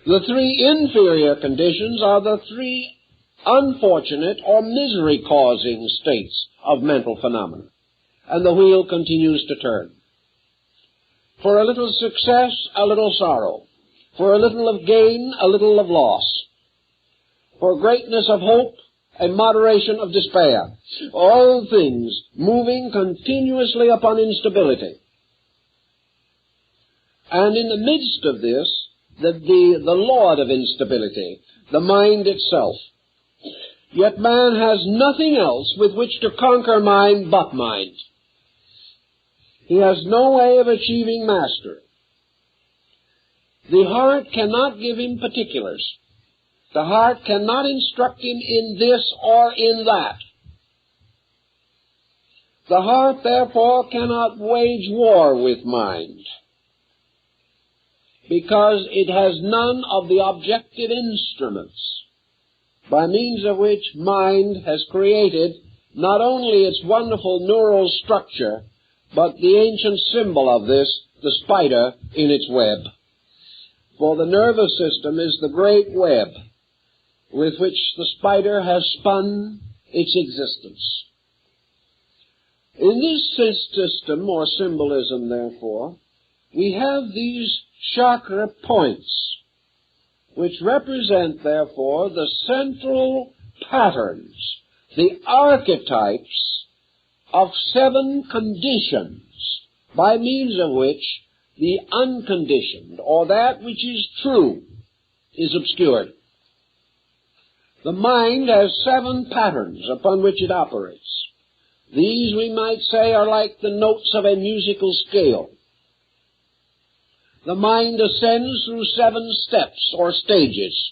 The 3 inferior conditions are the 3 unfortunate or misery-causing states of mental phenomena. And the wheel continues to turn. For a little success, a little sorrow. For a little of gain, a little of loss. For greatness of hope, a moderation of despair. All things moving continuously upon instability. And in the midst of this, the lord of instability, the mind itself. Yet man has nothing else with which to conquer mind but mind. He has no way of achieving mastery. The heart cannot give him particulars. The heart cannot instruct him in this or in that. The heart, therefore, cannot wage war with mind, because it has none of the objective instruments by means of which mind has created not only its wonderful neural structure, but the ancient symbol of this, the spider in its web. For the nervous system is the great web with which the spider has spun its existence. In this system, or symbolism, therefore, we have these chakra points, which represent, therefore, the central patterns, the archetypes of 7 conditions, by means of which the unconditioned, or that which is true, is obscured. The mind has 7 patterns upon which it operates. These, we might say, are like the notes of a musical scale. The mind ascends through 7 steps or stages,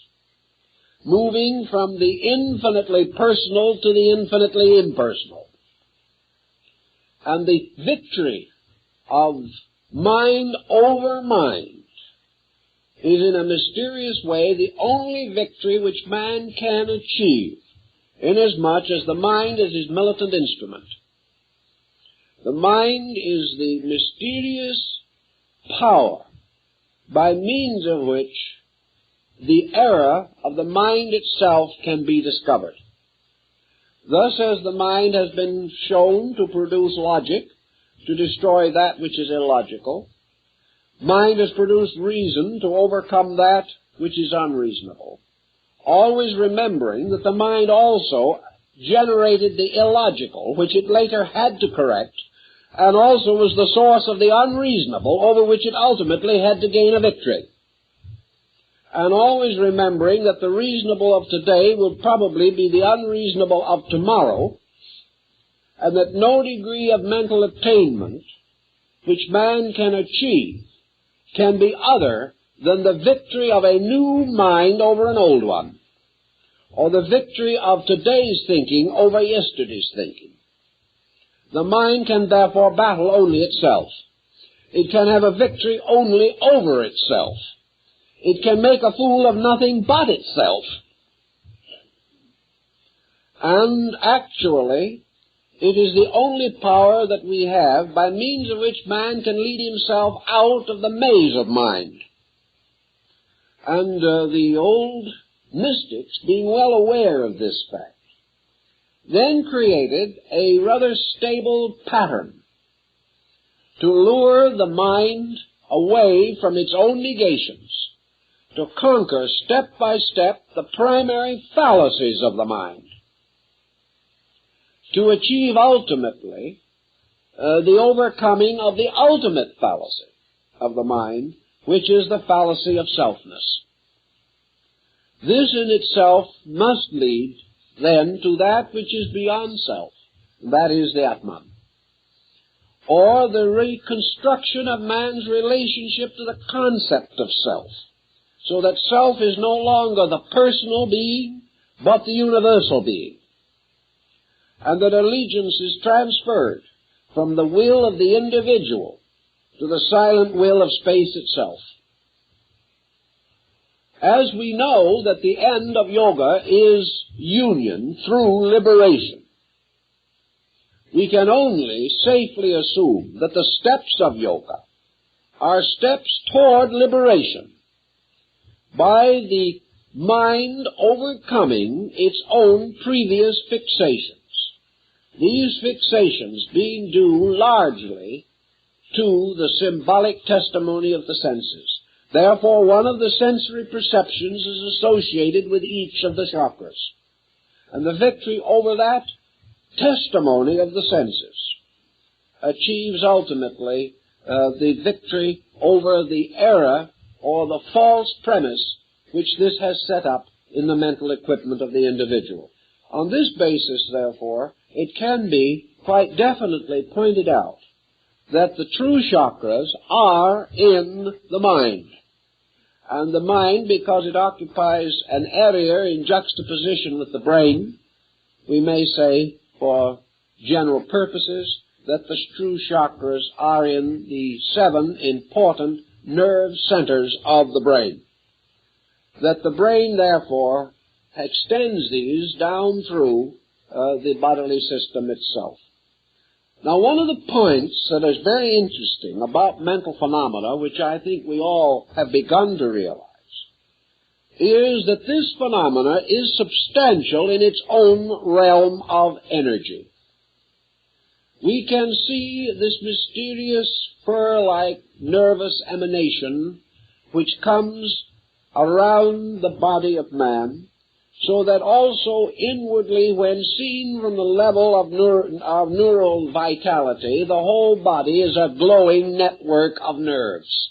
moving from the infinitely personal to the infinitely impersonal. And the victory of mind over mind is in a mysterious way the only victory which man can achieve, inasmuch as the mind is his militant instrument. The mind is the mysterious power by means of which the error of the mind itself can be discovered. Thus, as the mind has been shown to produce logic, to destroy that which is illogical, mind has produced reason to overcome that which is unreasonable, always remembering that the mind also generated the illogical, which it later had to correct, and also was the source of the unreasonable, over which it ultimately had to gain a victory. And always remembering that the reasonable of today will probably be the unreasonable of tomorrow, and that no degree of mental attainment which man can achieve can be other than the victory of a new mind over an old one, or the victory of today's thinking over yesterday's thinking. The mind can therefore battle only itself. It can have a victory only over itself. It can make a fool of nothing but itself. And actually, It is the only power that we have by means of which man can lead himself out of the maze of mind. And the old mystics, being well aware of this fact, then created a rather stable pattern to lure the mind away from its own negations, to conquer step by step the primary fallacies of the mind, to achieve ultimately the overcoming of the ultimate fallacy of the mind, which is the fallacy of selfness. This in itself must lead then to that which is beyond self, that is the Atman, or the reconstruction of man's relationship to the concept of self, so that self is no longer the personal being, but the universal being, and that allegiance is transferred from the will of the individual to the silent will of space itself. As we know that the end of yoga is union through liberation, we can only safely assume that the steps of yoga are steps toward liberation by the mind overcoming its own previous fixations. These fixations being due largely to the symbolic testimony of the senses. Therefore, one of the sensory perceptions is associated with each of the chakras. And the victory over that testimony of the senses achieves ultimately the victory over the error or the false premise which this has set up in the mental equipment of the individual. On this basis, therefore, it can be quite definitely pointed out that the true chakras are in the mind. And the mind, because it occupies an area in juxtaposition with the brain, we may say, for general purposes, that the true chakras are in the 7 important nerve centers of the brain. That the brain, therefore, extends these down through the bodily system itself. Now, one of the points that is very interesting about mental phenomena, which I think we all have begun to realize, is that this phenomena is substantial in its own realm of energy. We can see this mysterious fur-like nervous emanation which comes around the body of man, so that also inwardly, when seen from the level of neural vitality, the whole body is a glowing network of nerves.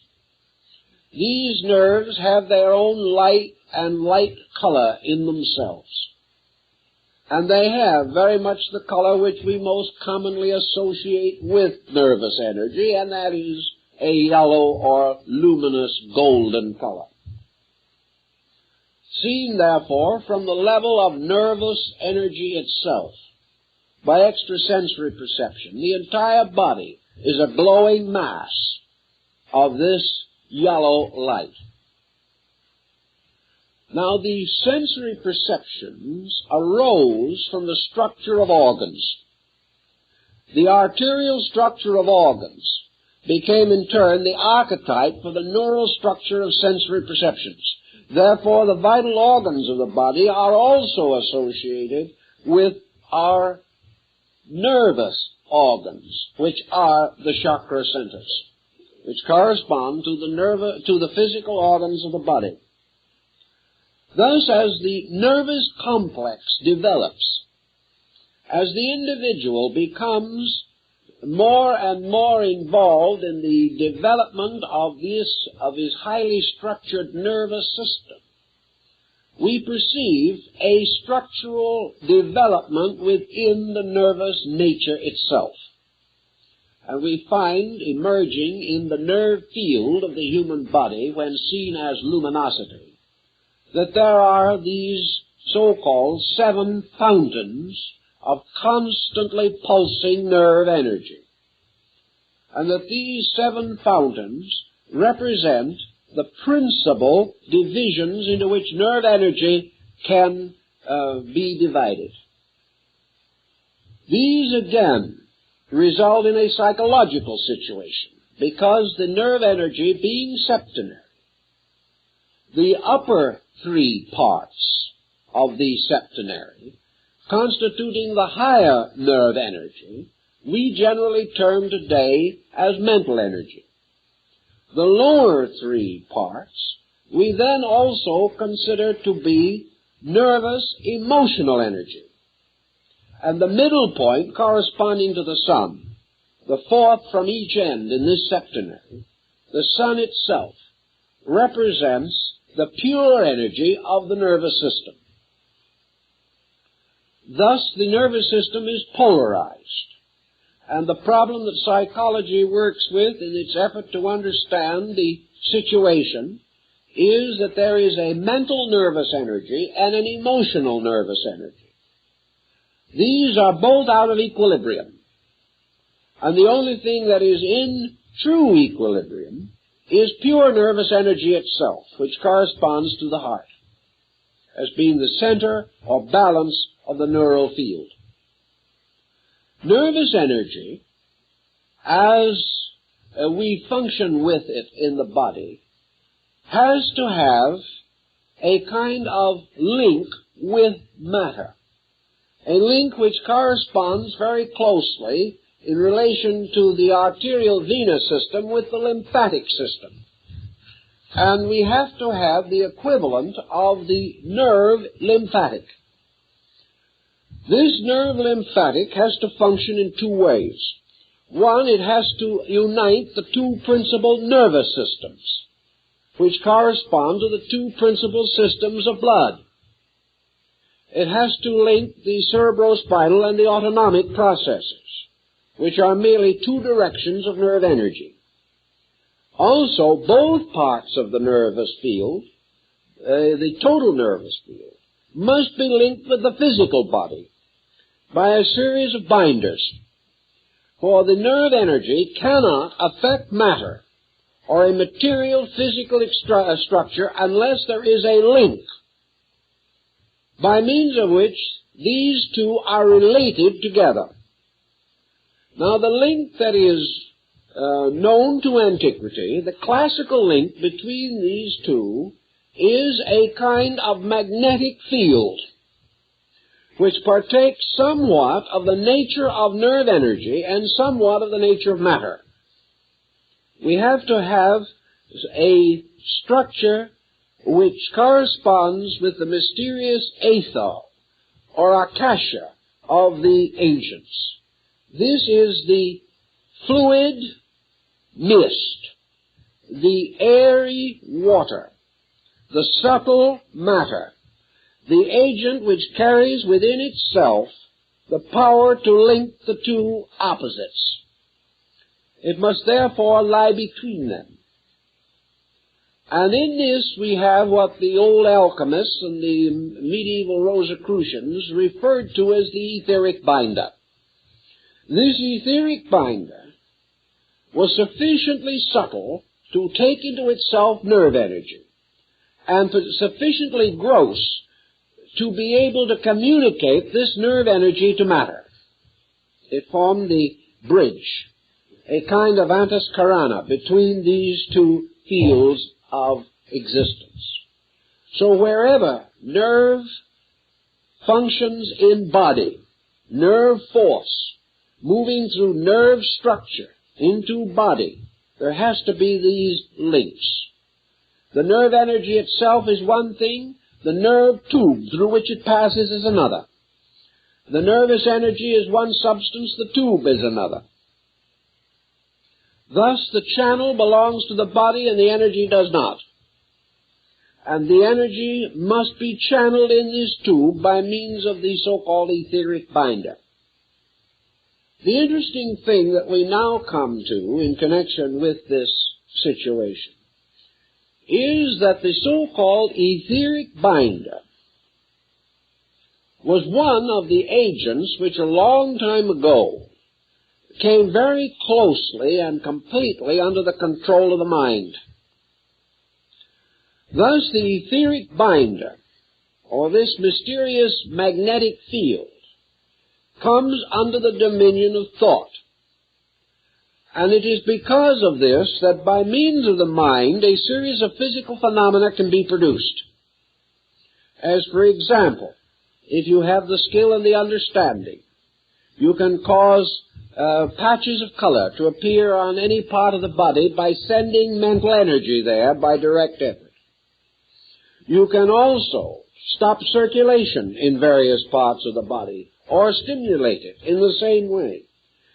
These nerves have their own light and light color in themselves. And they have very much the color which we most commonly associate with nervous energy, and that is a yellow or luminous golden color. Seen, therefore, from the level of nervous energy itself, by extrasensory perception, the entire body is a glowing mass of this yellow light. Now, the sensory perceptions arose from the structure of organs. The arterial structure of organs became, in turn, the archetype for the neural structure of sensory perceptions. Therefore, the vital organs of the body are also associated with our nervous organs, which are the chakra centers, which correspond to the physical organs of the body. Thus, as the nervous complex develops, as the individual becomes more and more involved in the development of his highly structured nervous system, we perceive a structural development within the nervous nature itself. And we find emerging in the nerve field of the human body, when seen as luminosity, that there are these so-called 7 fountains of constantly pulsing nerve energy, and that these 7 fountains represent the principal divisions into which nerve energy can be divided. These again result in a psychological situation, because the nerve energy being septenary, the upper three parts of the septenary, constituting the higher nerve energy, we generally term today as mental energy. The lower three parts we then also consider to be nervous emotional energy. And the middle point corresponding to the sun, the fourth from each end in this septenary, the sun itself, represents the pure energy of the nervous system. Thus, the nervous system is polarized. And the problem that psychology works with in its effort to understand the situation is that there is a mental nervous energy and an emotional nervous energy. These are both out of equilibrium. And the only thing that is in true equilibrium is pure nervous energy itself, which corresponds to the heart, as being the center or balance of the neural field. Nervous energy, as we function with it in the body, has to have a kind of link with matter, a link which corresponds very closely in relation to the arterial venous system with the lymphatic system. And we have to have the equivalent of the nerve lymphatic. This nerve lymphatic has to function in two ways. One, it has to unite the two principal nervous systems, which correspond to the two principal systems of blood. It has to link the cerebrospinal and the autonomic processes, which are merely two directions of nerve energy. Also, both parts of the nervous field, the total nervous field, must be linked with the physical body by a series of binders. For the nerve energy cannot affect matter or a material physical structure unless there is a link by means of which these two are related together. Now, the link that is known to antiquity, the classical link between these two, is a kind of magnetic field which partakes somewhat of the nature of nerve energy and somewhat of the nature of matter. We have to have a structure which corresponds with the mysterious aether or akasha of the ancients. This is the fluid mist, the airy water, the subtle matter, the agent which carries within itself the power to link the two opposites. It must therefore lie between them. And in this we have what the old alchemists and the medieval Rosicrucians referred to as the etheric binder. This etheric binder was sufficiently subtle to take into itself nerve energy, and sufficiently gross to be able to communicate this nerve energy to matter. It formed the bridge, a kind of antascarana between these two fields of existence. So wherever nerve functions in body, nerve force, moving through nerve structure into body, there has to be these links. The nerve energy itself is one thing, the nerve tube through which it passes is another. The nervous energy is one substance, the tube is another. Thus, the channel belongs to the body and the energy does not. And the energy must be channeled in this tube by means of the so-called etheric binder. The interesting thing that we now come to in connection with this situation is that the so-called etheric binder was one of the agents which a long time ago came very closely and completely under the control of the mind. Thus, the etheric binder, or this mysterious magnetic field, comes under the dominion of thought. And it is because of this that by means of the mind a series of physical phenomena can be produced. As for example, if you have the skill and the understanding, you can cause patches of color to appear on any part of the body by sending mental energy there by direct effort. You can also stop circulation in various parts of the body or stimulate it in the same way.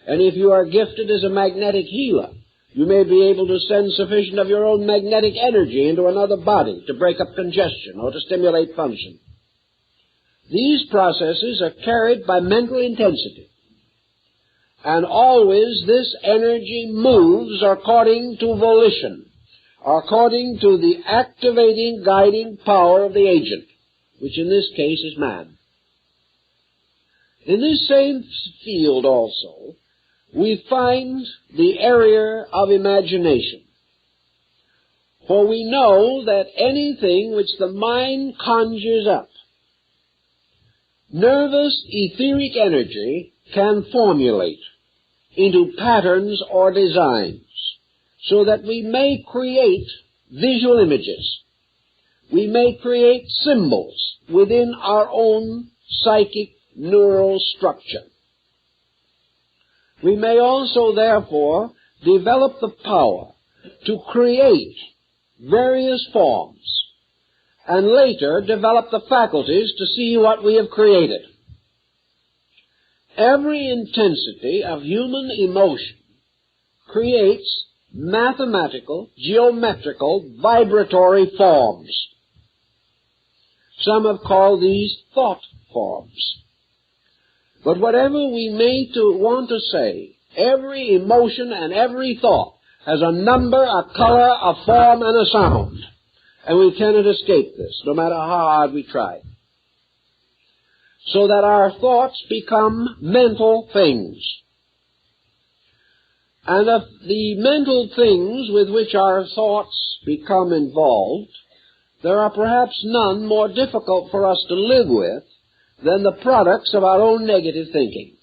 And if you are gifted as a magnetic healer, you may be able to send sufficient of your own magnetic energy into another body to break up congestion or to stimulate function. These processes are carried by mental intensity. And always this energy moves according to volition, according to the activating, guiding power of the agent, which in this case is man. In this same field also, we find the area of imagination. For we know that anything which the mind conjures up, nervous etheric energy can formulate into patterns or designs, so that we may create visual images. We may create symbols within our own psychic neural structure. We may also, therefore, develop the power to create various forms, and later develop the faculties to see what we have created. Every intensity of human emotion creates mathematical, geometrical, vibratory forms. Some have called these thought forms. But whatever we may want to say, every emotion and every thought has a number, a color, a form, and a sound. And we cannot escape this, no matter how hard we try. So that our thoughts become mental things. And of the mental things with which our thoughts become involved, there are perhaps none more difficult for us to live with than the products of our own negative thinking.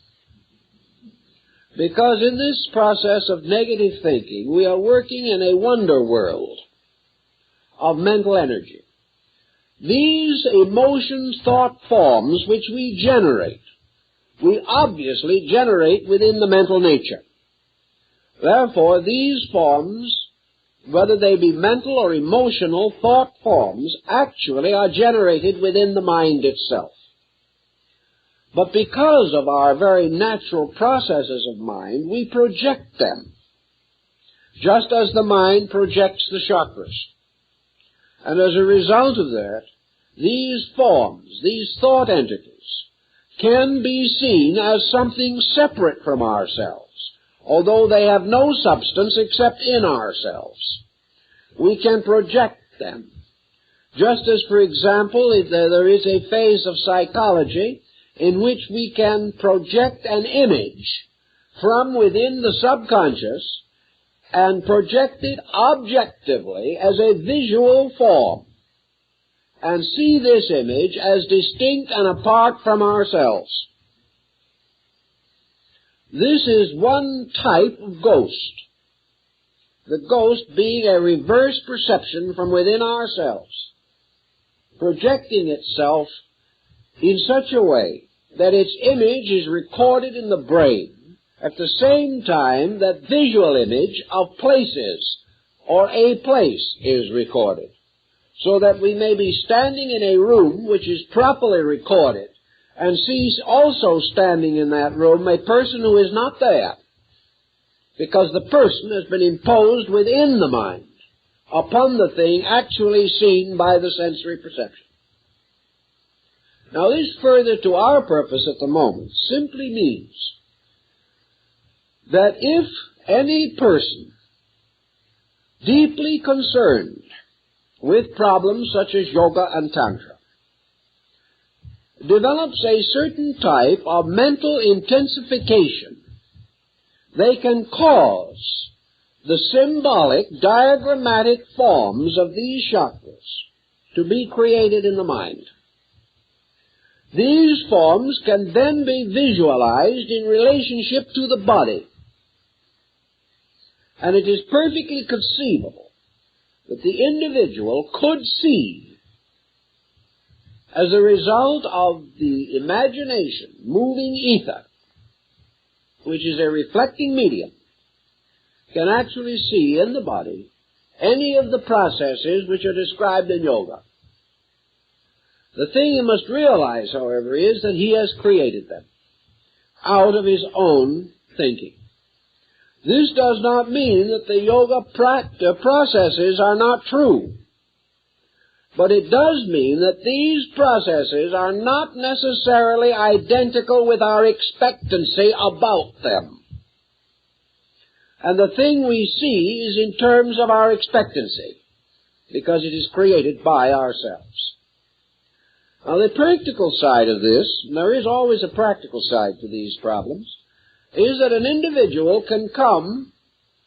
Because in this process of negative thinking, we are working in a wonder world of mental energy. These emotions, thought forms which we generate, we obviously generate within the mental nature. Therefore, these forms, whether they be mental or emotional thought forms, actually are generated within the mind itself. But because of our very natural processes of mind, we project them, just as the mind projects the chakras. And as a result of that, these forms, these thought entities, can be seen as something separate from ourselves, although they have no substance except in ourselves. We can project them. Just as, for example, if there is a phase of psychology in which we can project an image from within the subconscious and project it objectively as a visual form, and see this image as distinct and apart from ourselves. This is one type of ghost, the ghost being a reverse perception from within ourselves, projecting itself in such a way that its image is recorded in the brain at the same time that visual image of places or a place is recorded, so that we may be standing in a room which is properly recorded and sees also standing in that room a person who is not there, because the person has been imposed within the mind upon the thing actually seen by the sensory perception. Now this, further to our purpose at the moment, simply means that if any person deeply concerned with problems such as yoga and tantra develops a certain type of mental intensification, they can cause the symbolic, diagrammatic forms of these chakras to be created in the mind. these forms can then be visualized in relationship to the body. And it is perfectly conceivable that the individual could see, as a result of the imagination moving ether, which is a reflecting medium, can actually see in the body any of the processes which are described in yoga. The thing you must realize, however, is that he has created them out of his own thinking. This does not mean that the yoga processes are not true, but it does mean that these processes are not necessarily identical with our expectancy about them. And the thing we see is in terms of our expectancy, because it is created by ourselves. Now, the practical side of this, and there is always a practical side to these problems, is that an individual can come,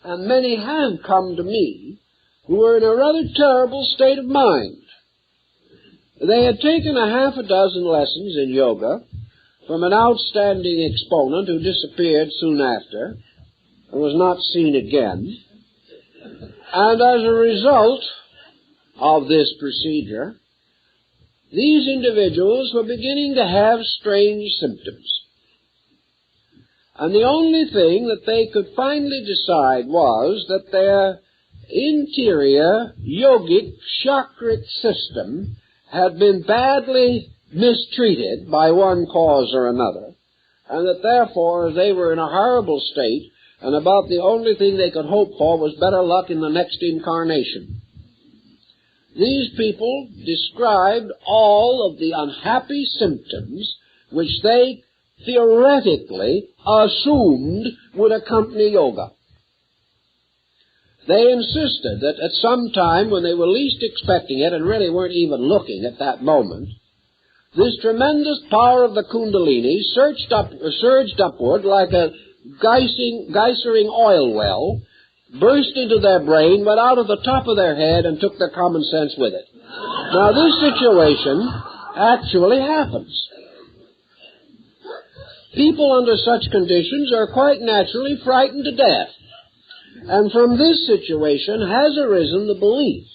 and many have come to me, who are in a rather terrible state of mind. They had taken a half a dozen lessons in yoga from an outstanding exponent who disappeared soon after and was not seen again. And as a result of this procedure, these individuals were beginning to have strange symptoms. And the only thing that they could finally decide was that their interior yogic chakric system had been badly mistreated by one cause or another, and that therefore they were in a horrible state, and about the only thing they could hope for was better luck in the next incarnation. These people described all of the unhappy symptoms which they theoretically assumed would accompany yoga. They insisted that at some time when they were least expecting it and really weren't even looking at that moment, this tremendous power of the Kundalini surged upward like a geysering oil well, burst into their brain, went out of the top of their head, and took their common sense with it. Now, this situation actually happens. People under such conditions are quite naturally frightened to death. And from this situation has arisen the belief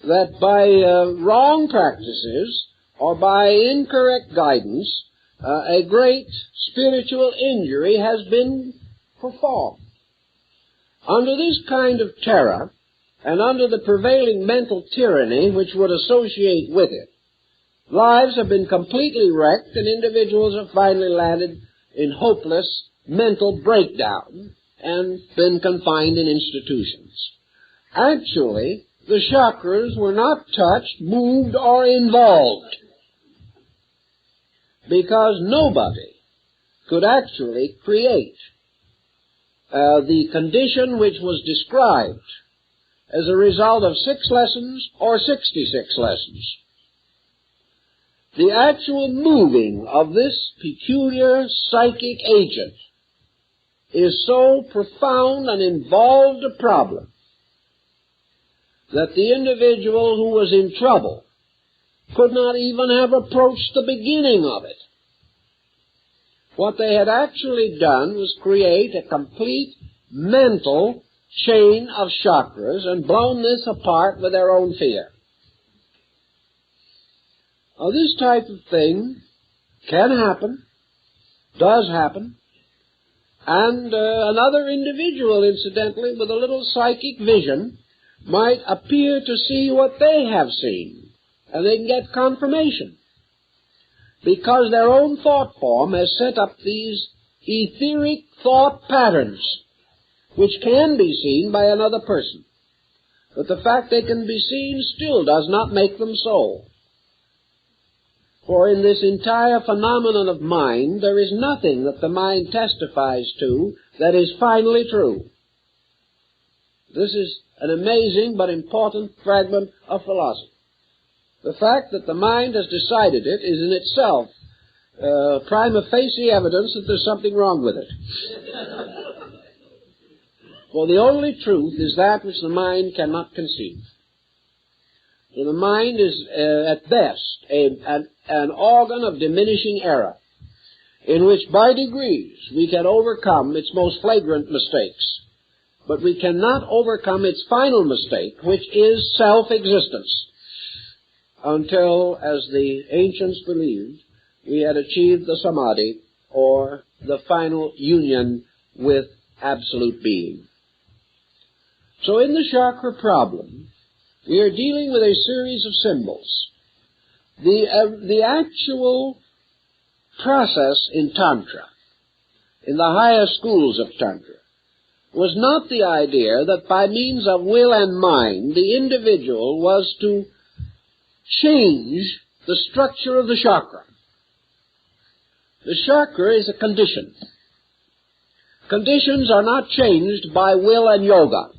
that by wrong practices or by incorrect guidance, a great spiritual injury has been performed. Under this kind of terror, and under the prevailing mental tyranny which would associate with it, lives have been completely wrecked and individuals have finally landed in hopeless mental breakdown and been confined in institutions. Actually, the chakras were not touched, moved, or involved, because nobody could actually create the condition which was described as a result of 6 lessons or 66 lessons. The actual moving of this peculiar psychic agent is so profound and involved a problem that the individual who was in trouble could not even have approached the beginning of it. What they had actually done was create a complete mental chain of chakras and blown this apart with their own fear. Now, this type of thing can happen, does happen, and another individual, incidentally, with a little psychic vision, might appear to see what they have seen, and they can get confirmation, because their own thought form has set up these etheric thought patterns, which can be seen by another person. But the fact they can be seen still does not make them so. For in this entire phenomenon of mind, there is nothing that the mind testifies to that is finally true. This is an amazing but important fragment of philosophy. The fact that the mind has decided it is in itself prima facie evidence that there's something wrong with it. For the only truth is that which the mind cannot conceive. So the mind is, at best, an organ of diminishing error, in which by degrees we can overcome its most flagrant mistakes, but we cannot overcome its final mistake, which is self-existence, until, as the ancients believed, we had achieved the samadhi, or the final union with absolute being. So in the chakra problem, we are dealing with a series of symbols. The actual process in Tantra, in the higher schools of Tantra, was not the idea that by means of will and mind, the individual was to change the structure of the chakra. The chakra is a condition. Conditions are not changed by will and yoga.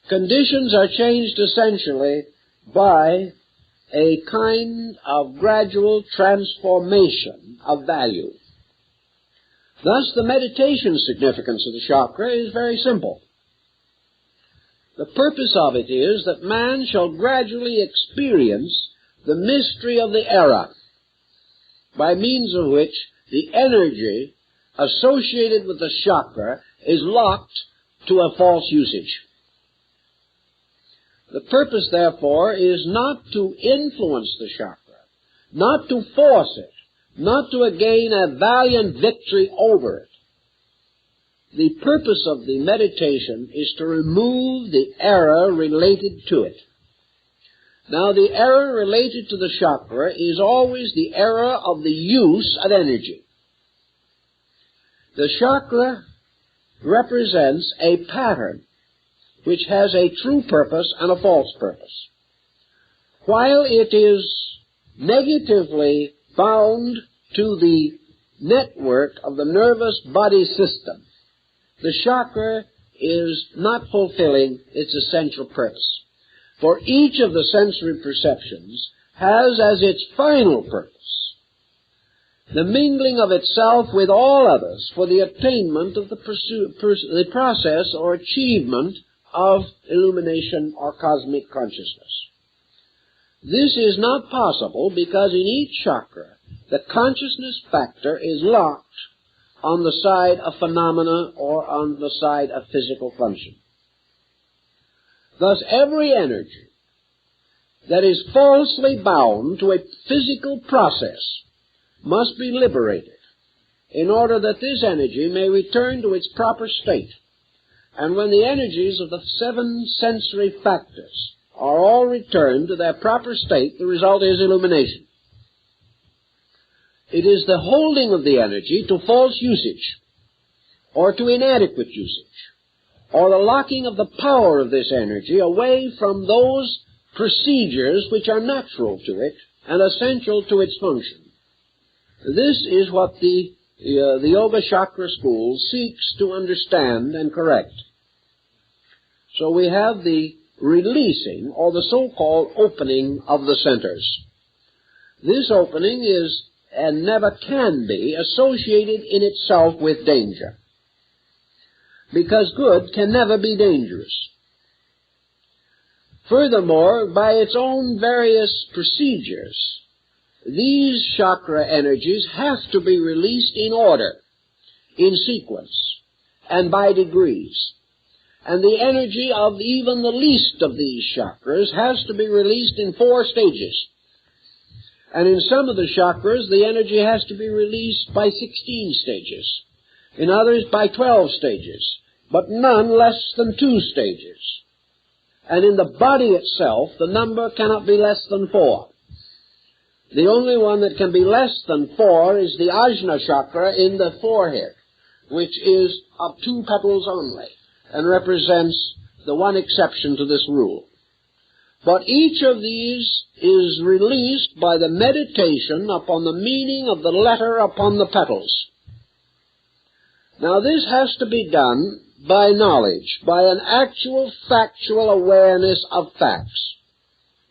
Conditions are changed essentially by a kind of gradual transformation of value. Thus, the meditation significance of the chakra is very simple. The purpose of it is that man shall gradually experience the mystery of the era, by means of which the energy associated with the chakra is locked to a false usage. The purpose, therefore, is not to influence the chakra, not to force it, not to gain a valiant victory over it. The purpose of the meditation is to remove the error related to it. Now, the error related to the chakra is always the error of the use of energy. The chakra represents a pattern which has a true purpose and a false purpose. While it is negatively bound to the network of the nervous body system, the chakra is not fulfilling its essential purpose. For each of the sensory perceptions has as its final purpose the mingling of itself with all others for the attainment of the process or achievement of illumination or cosmic consciousness. This is not possible because in each chakra the consciousness factor is locked on the side of phenomena or on the side of physical function. Thus, every energy that is falsely bound to a physical process must be liberated in order that this energy may return to its proper state. And when the energies of the 7 sensory factors are all returned to their proper state, the result is illumination. It is the holding of the energy to false usage, or to inadequate usage, or the locking of the power of this energy away from those procedures which are natural to it and essential to its function. This is what the Yoga Chakra School seeks to understand and correct. So we have the releasing, or the so-called opening of the centers. This opening is, and never can be, associated in itself with danger, because good can never be dangerous. Furthermore, by its own various procedures, these chakra energies have to be released in order, in sequence, and by degrees. And the energy of even the least of these chakras has to be released in 4 stages. And in some of the chakras, the energy has to be released by 16 stages. In others, by 12 stages, but none less than 2 stages. And in the body itself, the number cannot be less than 4. The only one that can be less than 4 is the Ajna chakra in the forehead, which is of 2 petals only, and represents the one exception to this rule. But each of these is released by the meditation upon the meaning of the letter upon the petals. Now this has to be done by knowledge, by an actual factual awareness of facts.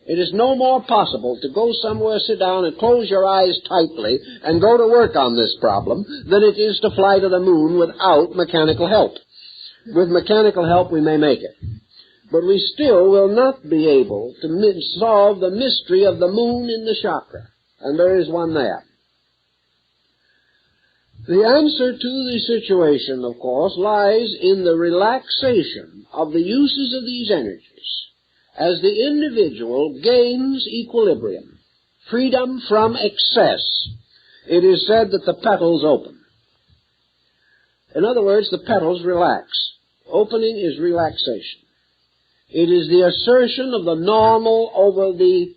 It is no more possible to go somewhere, sit down, and close your eyes tightly and go to work on this problem than it is to fly to the moon without mechanical help. With mechanical help we may make it. but we still will not be able to solve the mystery of the moon in the chakra. And there is one there. The answer to the situation, of course, lies in the relaxation of the uses of these energies as the individual gains equilibrium, freedom from excess. It is said that the petals open. In other words, the petals relax. Opening is relaxation. It is the assertion of the normal over the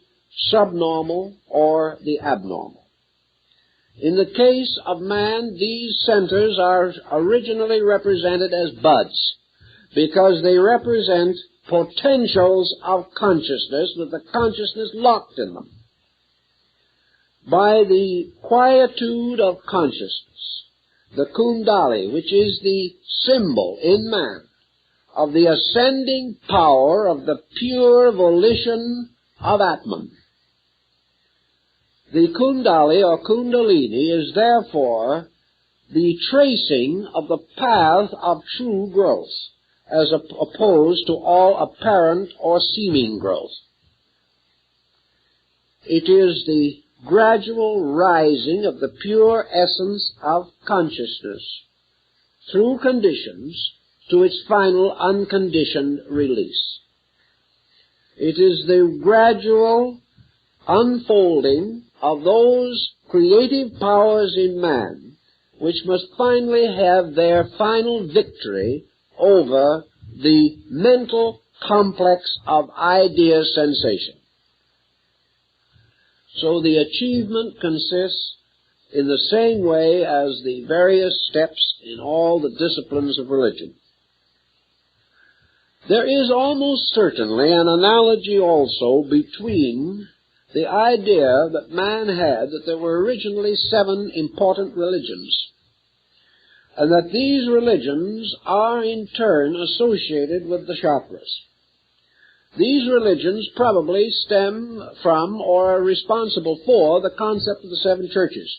subnormal or the abnormal. In the case of man, these centers are originally represented as buds because they represent potentials of consciousness with the consciousness locked in them. By the quietude of consciousness, the Kundalini, which is the symbol in man of the ascending power of the pure volition of Atman. The Kundalini or Kundalini is therefore the tracing of the path of true growth, as opposed to all apparent or seeming growth. It is the gradual rising of the pure essence of consciousness through conditions to its final unconditioned release. It is the gradual unfolding of those creative powers in man which must finally have their final victory over the mental complex of idea sensation. So the achievement consists in the same way as the various steps in all the disciplines of religion. There is almost certainly an analogy also between the idea that man had that there were originally 7 important religions, and that these religions are in turn associated with the chakras. These religions probably stem from or are responsible for the concept of the 7 churches.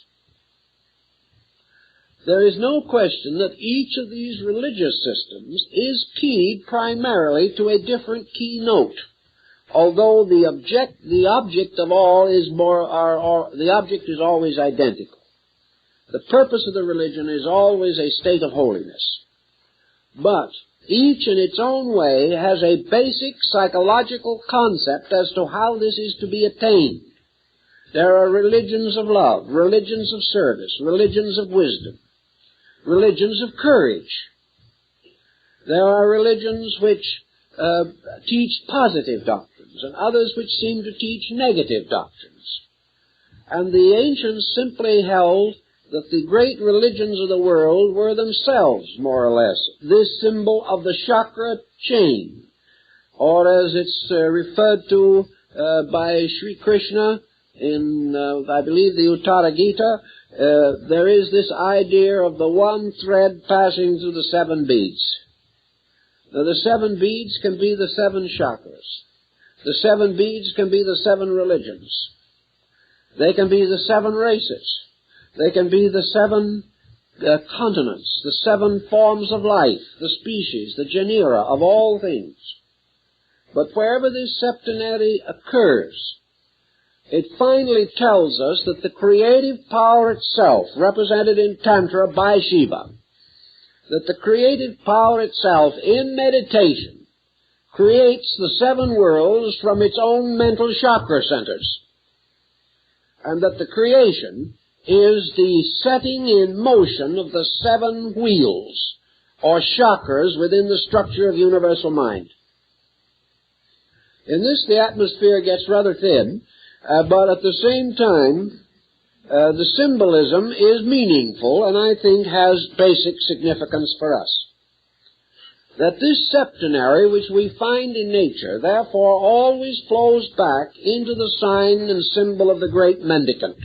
There is no question that each of these religious systems is keyed primarily to a different key note, although the object of all is the object is always identical. The purpose of the religion is always a state of holiness. But each in its own way has a basic psychological concept as to how this is to be attained. There are religions of love, religions of service, religions of wisdom, religions of courage. There are religions which teach positive doctrines and others which seem to teach negative doctrines. And the ancients simply held that the great religions of the world were themselves, more or less, this symbol of the chakra chain, or as it's referred to by Sri Krishna in, I believe, the Uttara Gita, there is this idea of the one thread passing through the 7 beads. Now, the 7 beads can be the 7 chakras. The 7 beads can be the 7 religions. They can be the 7 races. They can be the 7 continents, the 7 forms of life, the species, the genera of all things. But wherever this septenary occurs, it finally tells us that the creative power itself, represented in Tantra by Shiva, that the creative power itself in meditation creates the 7 worlds from its own mental chakra centers, and that the creation is the setting in motion of the 7 wheels or chakras within the structure of universal mind. In this, the atmosphere gets rather thin, but at the same time, the symbolism is meaningful and I think has basic significance for us. That this septenary which we find in nature, therefore, always flows back into the sign and symbol of the great mendicant,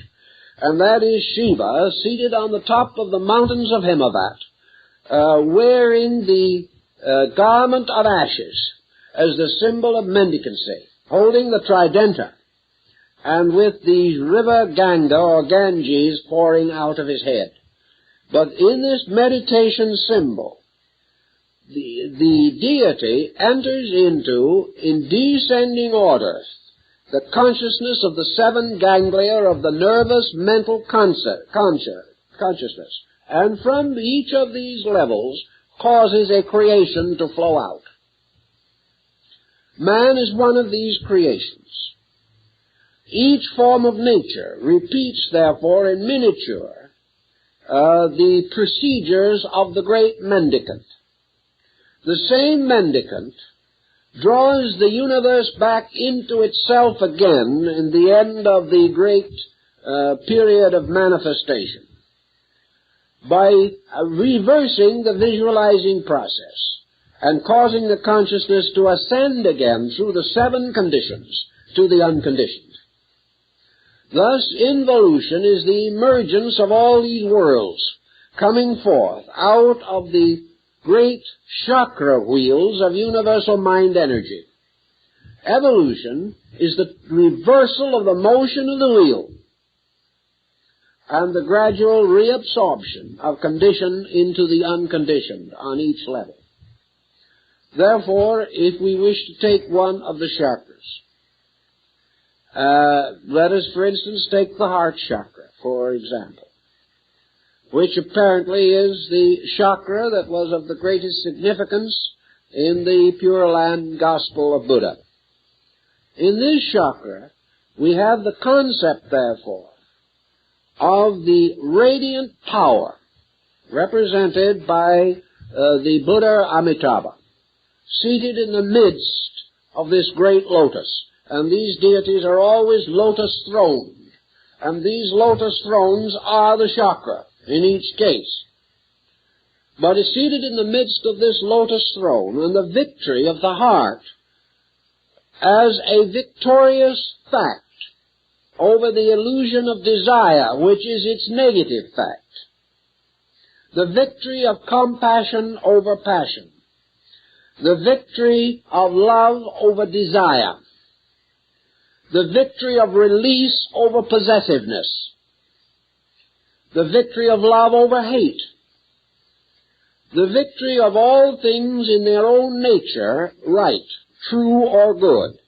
and that is Shiva, seated on the top of the mountains of Himavat, wearing the garment of ashes as the symbol of mendicancy, holding the tridenta, and with the river Ganga or Ganges pouring out of his head. But in this meditation symbol, the deity enters into, in descending order, the consciousness of the seven ganglia of the nervous mental consciousness, and from each of these levels causes a creation to flow out. Man is one of these creations. Each form of nature repeats, therefore, in miniature, the procedures of the great mendicant. The same mendicant draws the universe back into itself again in the end of the great period of manifestation by reversing the visualizing process and causing the consciousness to ascend again through the seven conditions to the unconditioned. Thus, involution is the emergence of all these worlds coming forth out of the great chakra wheels of universal mind energy. Evolution is the reversal of the motion of the wheel and the gradual reabsorption of condition into the unconditioned on each level. Therefore, if we wish to take one of the chakras, let us, for instance, take the heart chakra, for example, which apparently is the chakra that was of the greatest significance in the Pure Land Gospel of Buddha. In this chakra, we have the concept, therefore, of the radiant power represented by the Buddha Amitabha, seated in the midst of this great lotus. And these deities are always lotus-throned. And these lotus thrones are the chakra in each case. But is seated in the midst of this lotus throne, and the victory of the heart as a victorious fact over the illusion of desire, which is its negative fact. The victory of compassion over passion. The victory of love over desire. The victory of release over possessiveness. The victory of love over hate. The victory of all things in their own nature, right, true or good,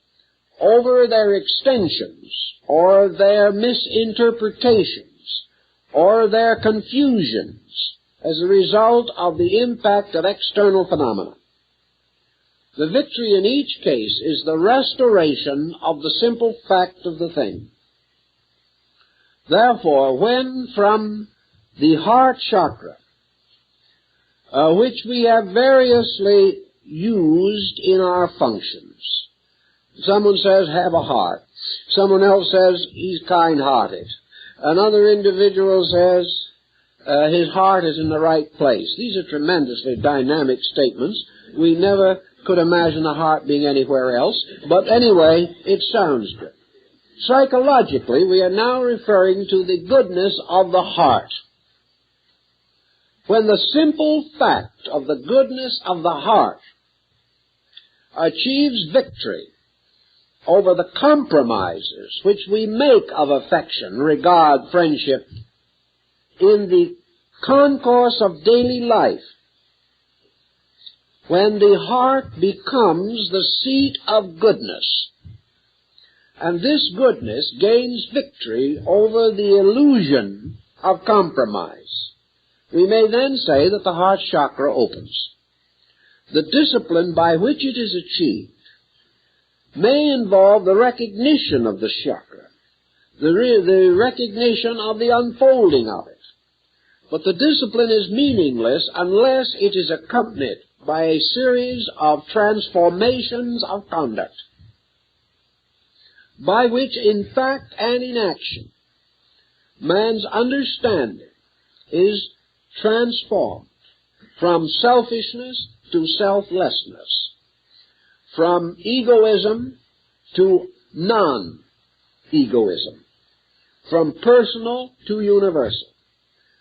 over their extensions, or their misinterpretations, or their confusions, as a result of the impact of external phenomena. The victory in each case is the restoration of the simple fact of the thing. Therefore, when from the heart chakra, which we have variously used in our functions, someone says, have a heart. Someone else says, he's kind-hearted. Another individual says, his heart is in the right place. These are tremendously dynamic statements. We never could imagine the heart being anywhere else, but anyway, it sounds good. Psychologically, we are now referring to the goodness of the heart. When the simple fact of the goodness of the heart achieves victory over the compromises which we make of affection, regard, friendship, in the concourse of daily life, when the heart becomes the seat of goodness, and this goodness gains victory over the illusion of compromise, we may then say that the heart chakra opens. The discipline by which it is achieved may involve the recognition of the chakra, the recognition of the unfolding of it. But the discipline is meaningless unless it is accompanied by a series of transformations of conduct, by which in fact and in action man's understanding is transformed from selfishness to selflessness, from egoism to non-egoism, from personal to universal.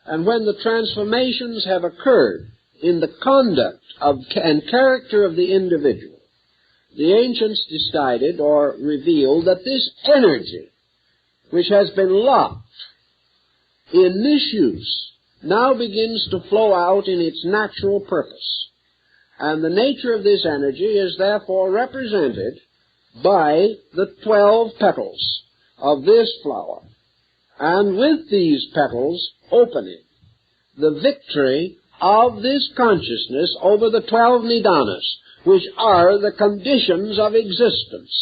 And when the transformations have occurred in the conduct and character of the individual, the ancients decided or revealed that this energy, which has been locked in misuse, now begins to flow out in its natural purpose. And the nature of this energy is therefore represented by the 12 petals of this flower. And with these petals opening, the victory of this consciousness over the 12 nidanas, which are the conditions of existence,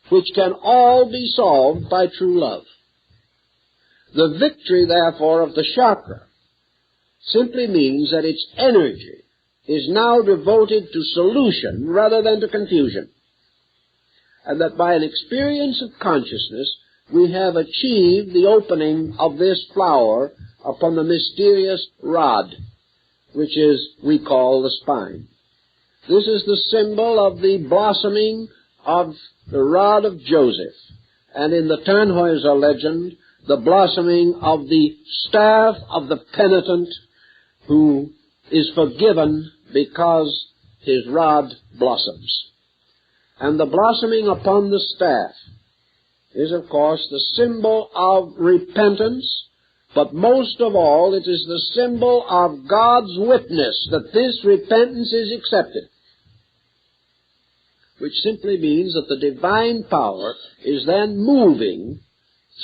which can all be solved by true love. The victory, therefore, of the chakra simply means that its energy is now devoted to solution rather than to confusion, and that by an experience of consciousness we have achieved the opening of this flower upon the mysterious rod, which we call the spine. This is the symbol of the blossoming of the rod of Joseph, and in the Tannhäuser legend, the blossoming of the staff of the penitent who is forgiven because his rod blossoms. And the blossoming upon the staff is, of course, the symbol of repentance, but most of all, it is the symbol of God's witness that this repentance is accepted, which simply means that the divine power is then moving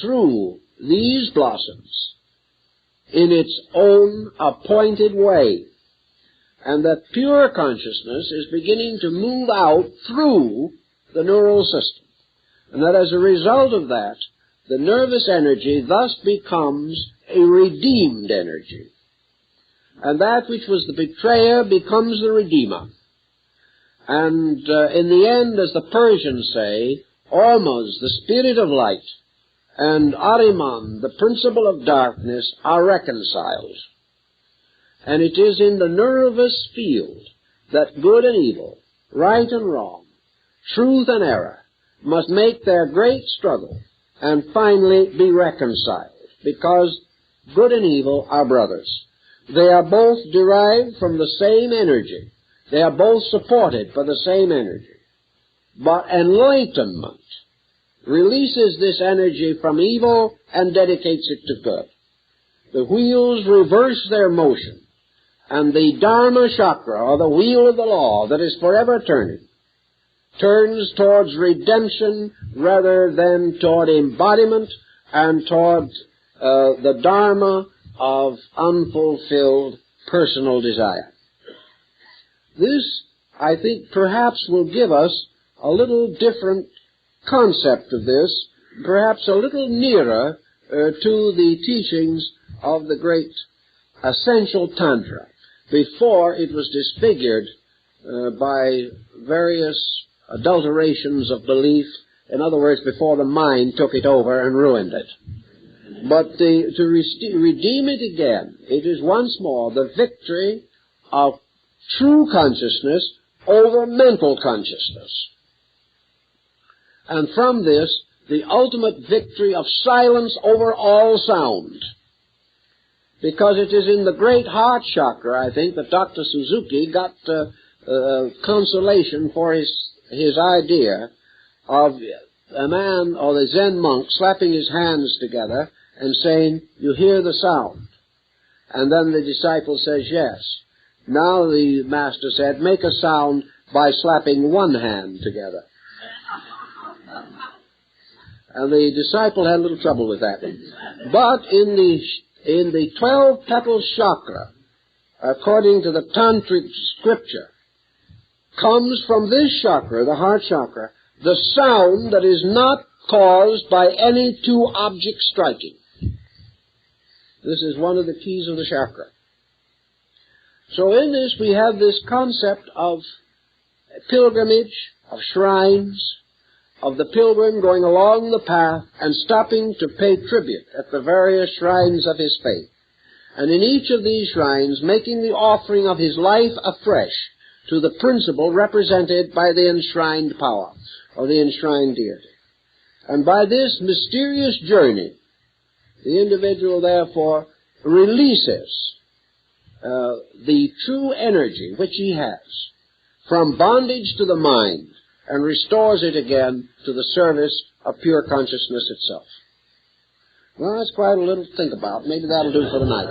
through these blossoms in its own appointed way, and that pure consciousness is beginning to move out through the neural system, and that as a result of that, the nervous energy thus becomes a redeemed energy, and that which was the betrayer becomes the redeemer. And in the end, as the Persians say, Ormuz, the spirit of light, and Ahriman, the principle of darkness, are reconciled. And it is in the nervous field that good and evil, right and wrong, truth and error must make their great struggle and finally be reconciled, because good and evil are brothers. They are both derived from the same energy. They are both supported by the same energy. But enlightenment releases this energy from evil and dedicates it to good. The wheels reverse their motion, and the Dharma chakra, or the wheel of the law that is forever turning, turns towards redemption rather than toward embodiment and toward the Dharma of unfulfilled personal desire. This, I think, perhaps will give us a little different concept of this, perhaps a little nearer to the teachings of the great essential Tantra, before it was disfigured by various adulterations of belief. In other words, before the mind took it over and ruined it. But to redeem it again, it is once more the victory of true consciousness over mental consciousness. And from this, the ultimate victory of silence over all sound. Because it is in the great heart chakra, I think, that Dr. Suzuki got consolation for his idea of a man or the Zen monk slapping his hands together and saying, "You hear the sound." And then the disciple says, "Yes." Now the master said, "Make a sound by slapping one hand together." And the disciple had a little trouble with that. But in the 12-petal chakra, according to the Tantric scripture, comes from this chakra, the heart chakra, the sound that is not caused by any two objects striking. This is one of the keys of the chakra. So in this we have this concept of pilgrimage, of shrines, of the pilgrim going along the path and stopping to pay tribute at the various shrines of his faith. And in each of these shrines making the offering of his life afresh to the principle represented by the enshrined power, or the enshrined deity. And by this mysterious journey, the individual therefore releases the true energy which he has from bondage to the mind and restores it again to the service of pure consciousness itself. Well, that's quite a little to think about. Maybe that'll do for tonight.